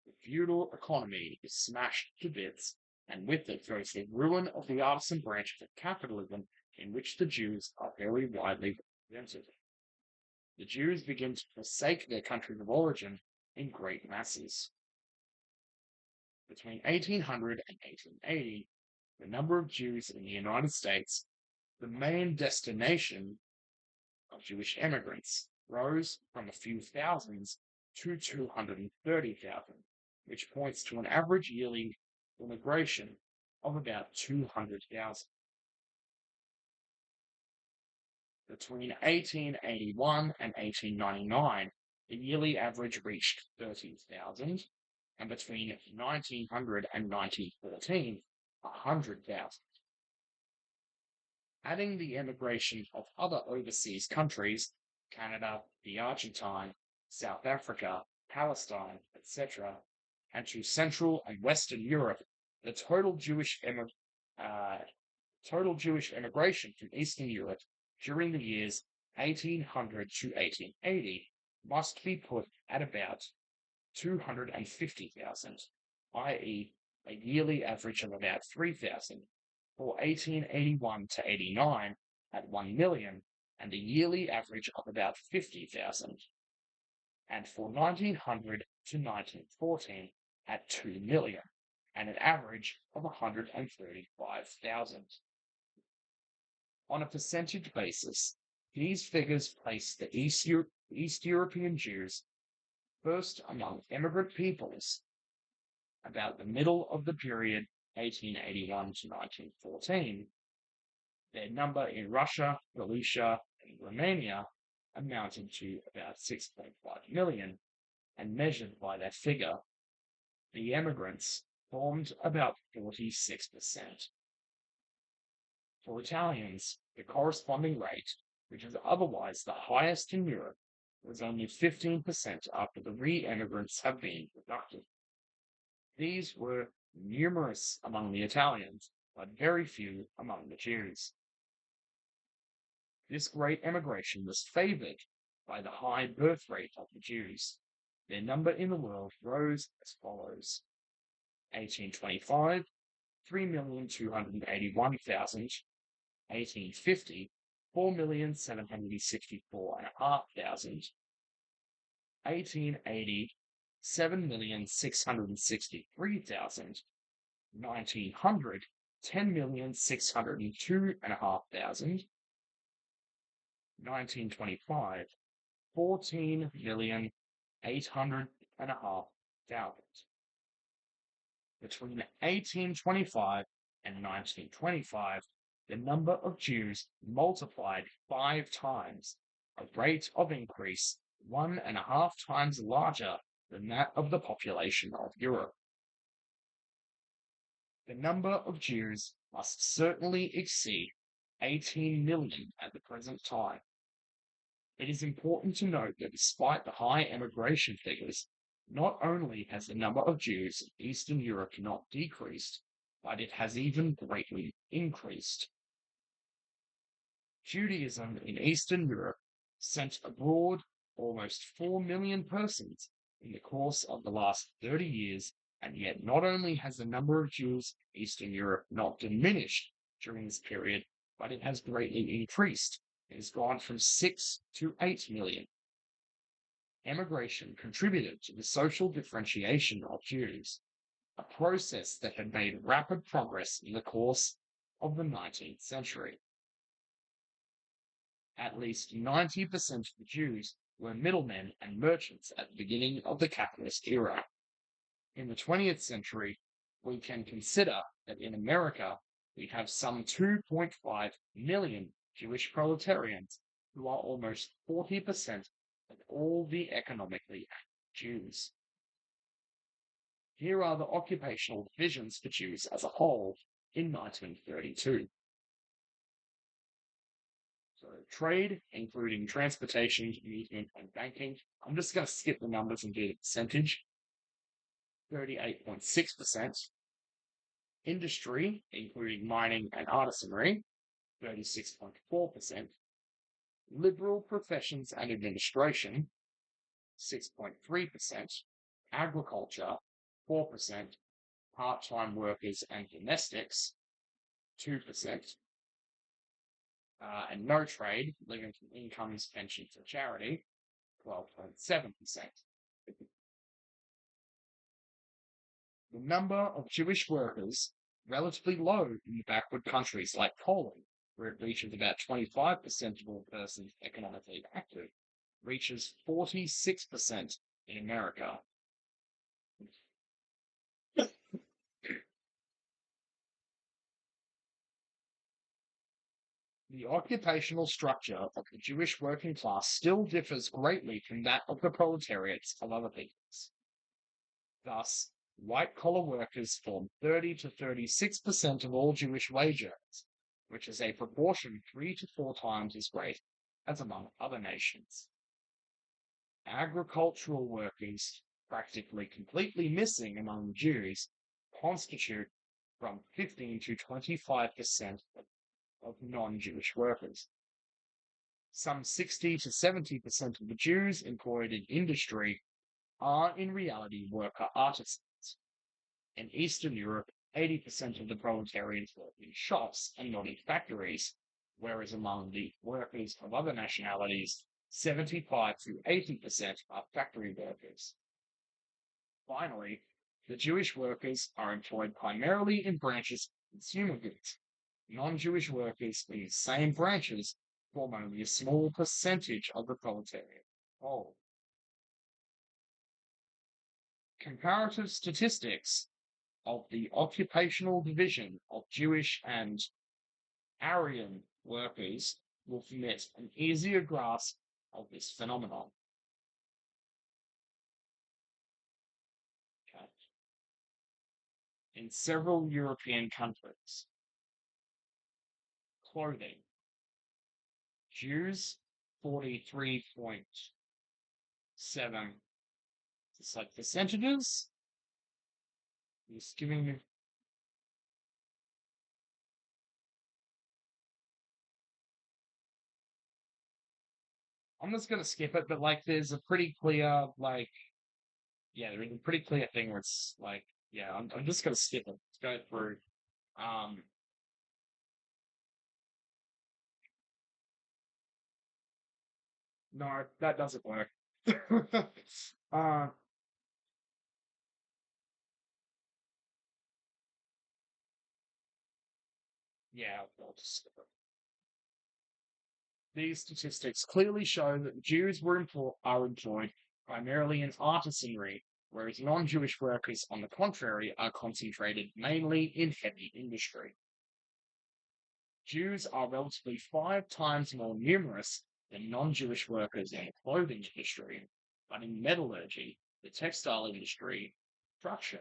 The feudal economy is smashed to bits, and with it goes the ruin of the artisan branch of capitalism in which the Jews are very widely represented. The Jews begin to forsake their country of origin in great masses. Between 1800 and 1880, the number of Jews in the United States, the main destination of Jewish immigrants, rose from a few thousands to 230,000, which points to an average yearly immigration of about 200,000. Between 1881 and 1899, the yearly average reached 30,000, and between 1900 and 1914, 100,000. Adding the emigration of other overseas countries, Canada, the Argentine, South Africa, Palestine, etc., and to Central and Western Europe, the total Jewish immigration from Eastern Europe during the years 1800 to 1880 must be put at about 250,000, i.e., a yearly average of about 3,000, for 1881 to 89 at 1 million, and a yearly average of about 50,000, and for 1900 to 1914 at 2 million, and an average of 135,000. On a percentage basis, these figures place the East European Jews first among immigrant peoples about the middle of the period 1881 to 1914. Their number in Russia, Galicia, and Romania amounted to about 6.5 million, and measured by that figure, the immigrants formed about 46%. For Italians, the corresponding rate, which is otherwise the highest in Europe, was only 15% after the re-emigrants have been deducted. These were numerous among the Italians, but very few among the Jews. This great emigration was favored by the high birth rate of the Jews. Their number in the world rose as follows: 1825, 3,281,000; 1850, 4,764,500; 1880, 7,663,000; 1900, 10,602,500; 1925, 14,800,500. Between 1825 and 1925, the number of Jews multiplied 5 times, a rate of increase 1.5 times larger than that of the population of Europe. The number of Jews must certainly exceed 18 million at the present time. It is important to note that despite the high emigration figures, not only has the number of Jews in Eastern Europe not decreased, but it has even greatly increased. Judaism in Eastern Europe sent abroad almost 4 million persons in the course of the last 30 years, and yet not only has the number of Jews in Eastern Europe not diminished during this period, but it has greatly increased. It has gone from 6 to 8 million. Emigration contributed to the social differentiation of Jews, a process that had made rapid progress in the course of the 19th century. At least 90% of the Jews were middlemen and merchants at the beginning of the capitalist era. In the 20th century, we can consider that in America, we have some 2.5 million Jewish proletarians, who are almost 40% of all the economically active Jews. Here are the occupational divisions for Jews as a whole in 1932. So trade, including transportation, amusement, and banking. I'm just going to skip the numbers and do the percentage. 38.6%, industry, including mining and artisanry, 36.4%, liberal professions and administration, 6.3%, agriculture, 4%, part-time workers and domestics, 2%, and no trade, living from incomes, pensions, or charity, 12.7%. The number of Jewish workers relatively low in the backward countries like Poland, where it reaches about 25% of all persons economically active, reaches 46% in America. The occupational structure of the Jewish working class still differs greatly from that of the proletariats of other peoples. Thus, white-collar workers form 30 to 36% of all Jewish wage earners, which is a proportion 3 to 4 times as great as among other nations. Agricultural workers, practically completely missing among Jews, constitute from 15 to 25% of non-Jewish workers. Some 60 to 70% of the Jews employed in industry are in reality worker artisans. In Eastern Europe, 80% of the proletarians work in shops and not in factories, whereas among the workers of other nationalities, 75 to 80% are factory workers. Finally, the Jewish workers are employed primarily in branches of consumer goods. Non-Jewish workers in the same branches form only a small percentage of the proletariat whole. Comparative statistics of the occupational division of Jewish and Aryan workers will permit an easier grasp of this phenomenon. Okay. In several European countries, clothing, Jews 43.7. It's like percentages. Just giving you. I'm just gonna skip it, but like there's a pretty clear there's a pretty clear thing where it's like I'm just gonna skip it. Let's go through. Um no, that doesn't work. uh I'll just skip it. These statistics clearly show that Jews are employed primarily in artisanry, whereas non-Jewish workers, on the contrary, are concentrated mainly in heavy industry. Jews are relatively 5 times more numerous than non-Jewish workers in the clothing industry, but in metallurgy, the textile industry, construction,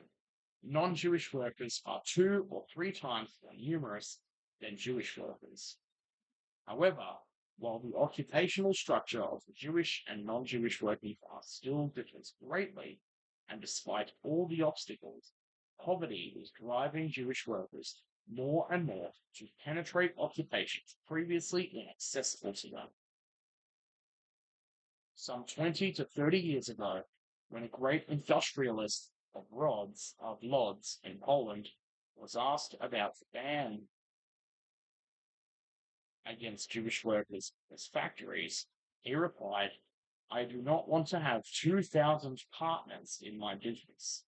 non-Jewish workers are 2 or 3 times more numerous than Jewish workers. However, while the occupational structure of the Jewish and non-Jewish working class still differs greatly, and despite all the obstacles, poverty is driving Jewish workers more and more to penetrate occupations previously inaccessible to them. Some 20 to 30 years ago, when a great industrialist of Lodz in Poland was asked about the ban against Jewish workers as factories, he replied, "I do not want to have 2,000 partners in my business."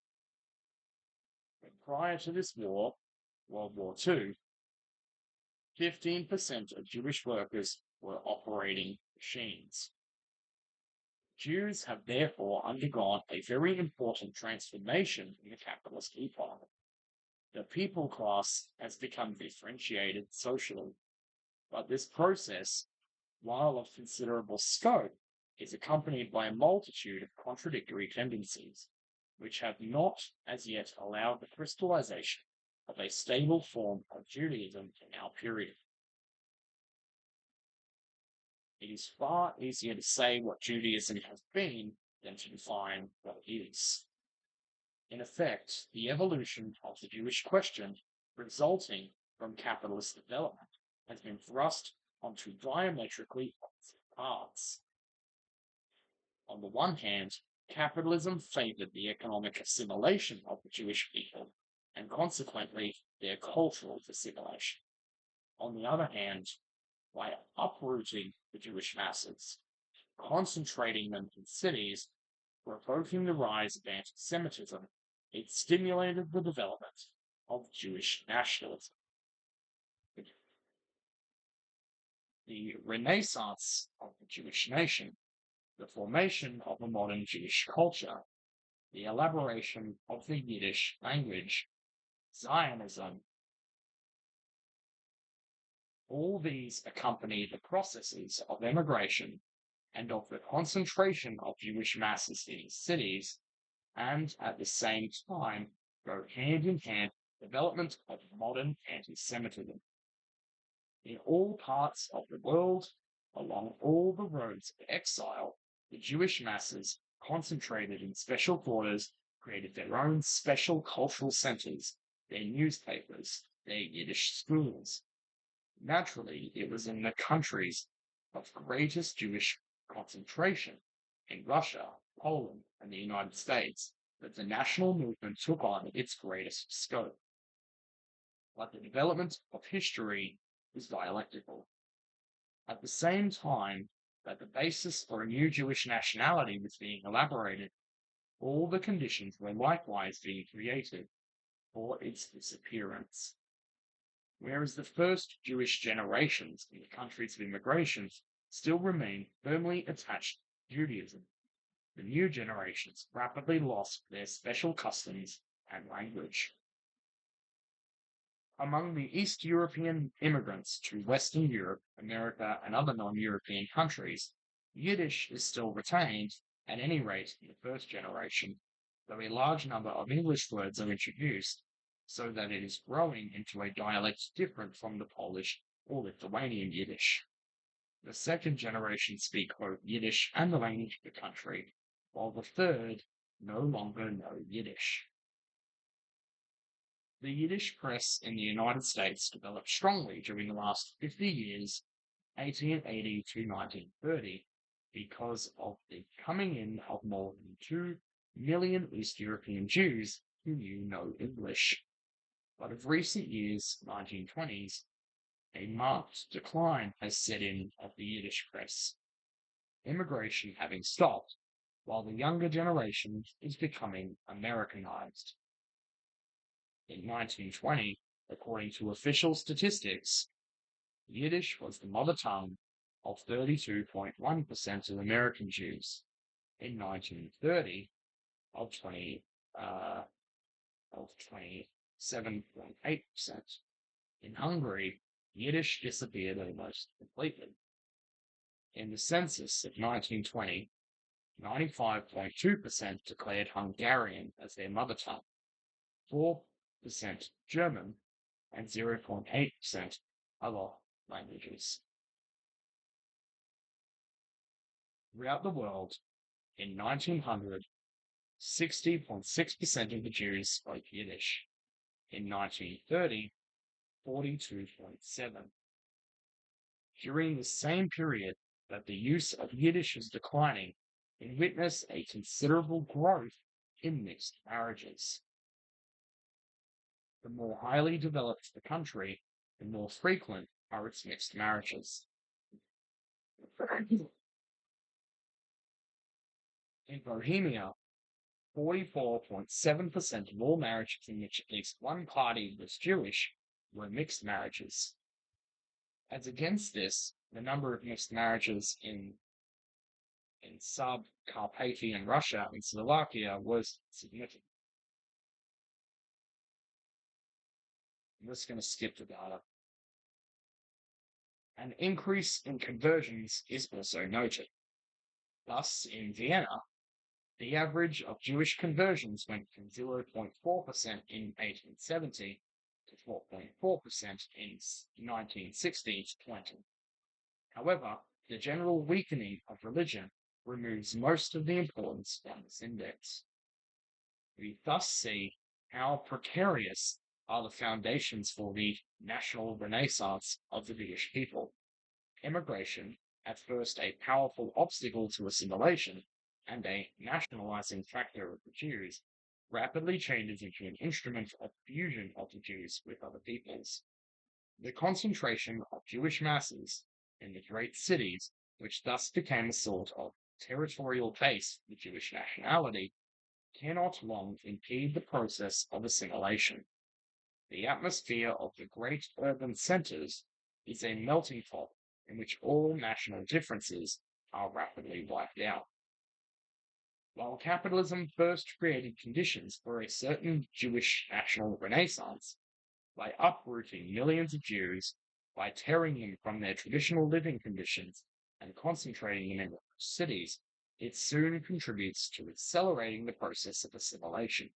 But prior to this war, World War II, 15% of Jewish workers were operating machines. Jews have therefore undergone a very important transformation in the capitalist epoch. The people class has become differentiated socially, but this process, while of considerable scope, is accompanied by a multitude of contradictory tendencies, which have not as yet allowed the crystallization of a stable form of Judaism in our period. It is far easier to say what Judaism has been than to define what it is. In effect, the evolution of the Jewish question resulting from capitalist development has been thrust onto diametrically opposite paths. On the one hand, capitalism favored the economic assimilation of the Jewish people, and consequently their cultural assimilation. On the other hand, by uprooting the Jewish masses, concentrating them in cities, provoking the rise of anti-Semitism, it stimulated the development of Jewish nationalism. The renaissance of the Jewish nation, the formation of a modern Jewish culture, the elaboration of the Yiddish language, Zionism, all these accompany the processes of emigration and of the concentration of Jewish masses in cities, and at the same time go hand in hand with the development of modern anti-Semitism. In all parts of the world, along all the roads of exile, the Jewish masses, concentrated in special quarters, created their own special cultural centers, their newspapers, their Yiddish schools. Naturally, it was in the countries of greatest Jewish concentration, in Russia, Poland, and the United States, that the national movement took on its greatest scope. But the development of history is dialectical. At the same time that the basis for a new Jewish nationality was being elaborated, all the conditions were likewise being created for its disappearance. Whereas the first Jewish generations in the countries of immigration still remained firmly attached to Judaism, the new generations rapidly lost their special customs and language. Among the East European immigrants to Western Europe, America, and other non-European countries, Yiddish is still retained, at any rate in the first generation, though a large number of English words are introduced, so that it is growing into a dialect different from the Polish or Lithuanian Yiddish. The second generation speak both Yiddish and the language of the country, while the third no longer know Yiddish. The Yiddish press in the United States developed strongly during the last 50 years, 1880 to 1930, because of the coming in of more than 2 million East European Jews who knew no English. But of recent years, 1920s, a marked decline has set in of the Yiddish press, immigration having stopped, while the younger generation is becoming Americanized. In 1920, according to official statistics, Yiddish was the mother tongue of 32.1% of American Jews. In 1930, of 27.8%. In Hungary, Yiddish disappeared almost completely. In the census of 1920, 95.2% declared Hungarian as their mother tongue, 4% German, and 0.8% other languages. Throughout the world, in 1900, 60.6% of the Jews spoke Yiddish. In 1930, 42.7%. During the same period that the use of Yiddish is declining, we witness a considerable growth in mixed marriages. The more highly developed the country, the more frequent are its mixed marriages. In Bohemia, 44.7% of all marriages in which at least one party was Jewish were mixed marriages. As against this, the number of mixed marriages in sub-Carpathian Russia and Slovakia was significant. I'm just going to skip the data. An increase in conversions is also noted. Thus, in Vienna, the average of Jewish conversions went from 0.4% in 1870 to 4.4% in 1960 to 20. However, the general weakening of religion removes most of the importance from this index. We thus see how precarious are the foundations for the national renaissance of the Jewish people. Immigration, at first a powerful obstacle to assimilation and a nationalizing factor of the Jews, rapidly changes into an instrument of fusion of the Jews with other peoples. The concentration of Jewish masses in the great cities, which thus became a sort of territorial base for the Jewish nationality, cannot long impede the process of assimilation. The atmosphere of the great urban centers is a melting pot in which all national differences are rapidly wiped out. While capitalism first created conditions for a certain Jewish national renaissance, by uprooting millions of Jews, by tearing them from their traditional living conditions and concentrating them in cities, it soon contributes to accelerating the process of assimilation.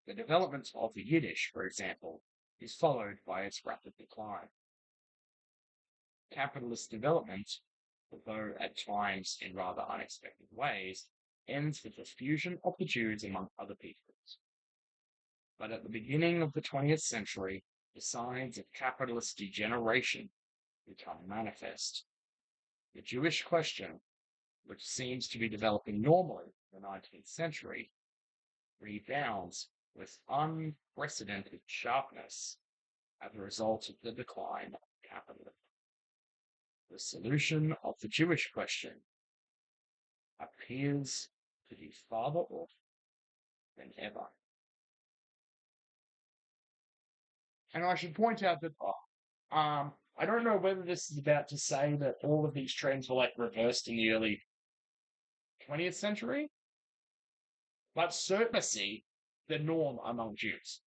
The development of the Yiddish, for example, is followed by its rapid decline. Capitalist development, although at times in rather unexpected ways, ends with the fusion of the Jews among other peoples. But at the beginning of the 20th century, the signs of capitalist degeneration become manifest. The Jewish question, which seems to be developing normally in the 19th century, rebounds with unprecedented sharpness as a result of the decline of capitalism. The solution of the Jewish question appears to be farther off than ever. And I should point out that I don't know whether this is about to say that all of these trends were like reversed in the early 20th century, but certainly the norm among Jews.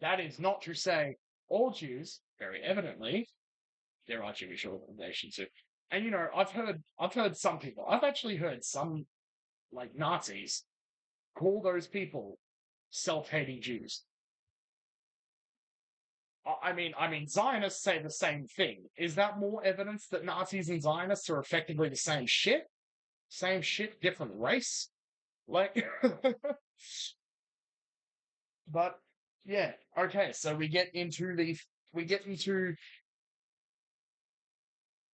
That is not to say all Jews, very evidently, there are Jewish organizations who, and you know, I've heard some people, I've actually heard some like Nazis call those people self-hating Jews. I mean, Zionists say the same thing. Is that more evidence that Nazis and Zionists are effectively the same shit? Same shit, different race? Like, but yeah, okay. So we get into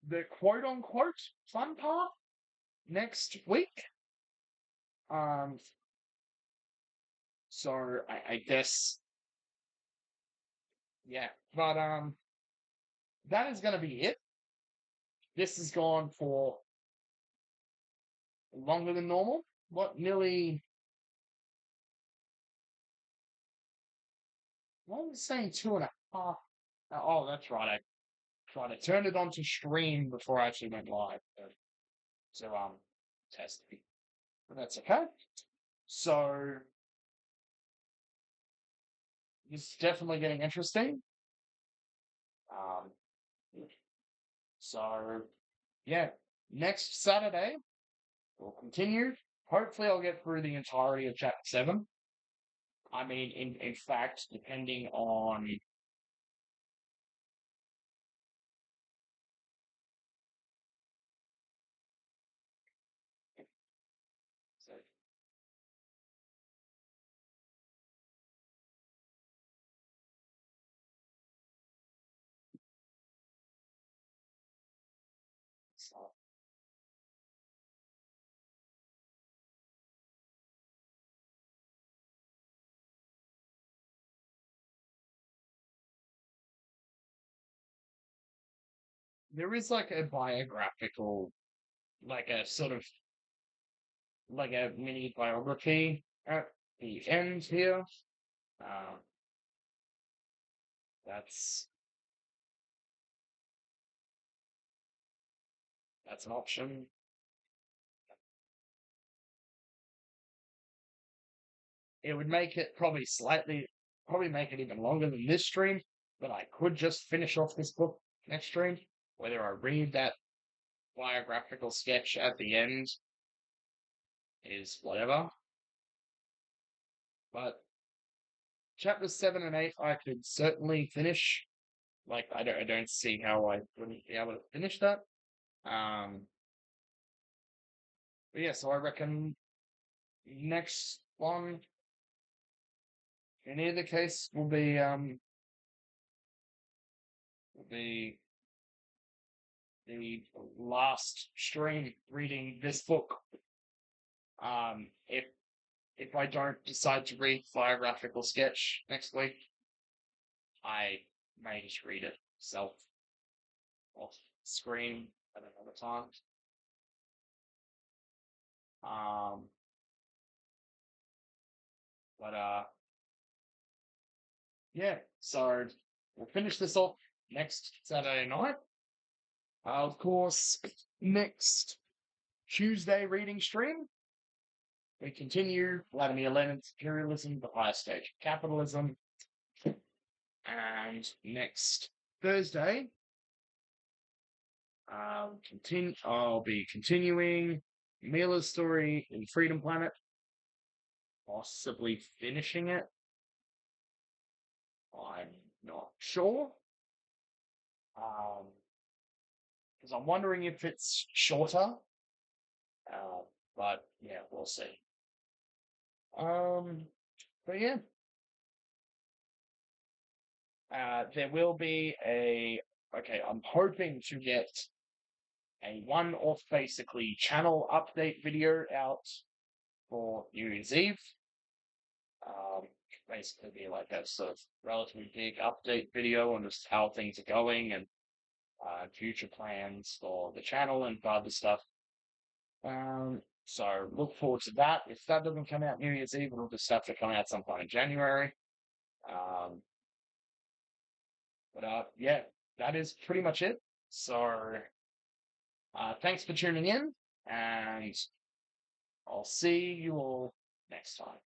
the quote unquote fun part next week. So I guess. Yeah, but that is going to be it. This has gone for longer than normal. What, nearly? What was saying 2.5? Oh, that's right. I turned it on to stream before I actually went live. So test it. But that's okay. So it's definitely getting interesting. So yeah, next Saturday we'll continue. Hopefully, I'll get through the entirety of chapter 7. I mean, in fact, depending on so, so there is like a biographical, like a sort of like a mini biography at the end here. Um, that's that's an option. It would make it probably make it even longer than this stream, but I could just finish off this book next stream. Whether I read that biographical sketch at the end is whatever. But chapters 7 and 8 I could certainly finish. Like I don't see how I wouldn't be able to finish that. But yeah, so I reckon next one, in either case, will be the last stream reading this book. If I don't decide to read Biographical Sketch next week, I may just read it myself off screen at another time. Um, but yeah, so we'll finish this off next Saturday night. Of course, next Tuesday reading stream, we continue Vladimir Lenin's Imperialism, the Higher Stage of Capitalism. And next Thursday, I'll be continuing Mila's story in Freedom Planet, possibly finishing it. I'm not sure. Because I'm wondering if it's shorter. But yeah, we'll see. But yeah. There will be I'm hoping to get a one-off basically channel update video out for New Year's Eve. Basically be like that sort of relatively big update video on just how things are going and future plans for the channel and other stuff. So look forward to that. If that doesn't come out New Year's Eve, it'll just have to come out sometime in January. Yeah, that is pretty much it. So thanks for tuning in, and I'll see you all next time.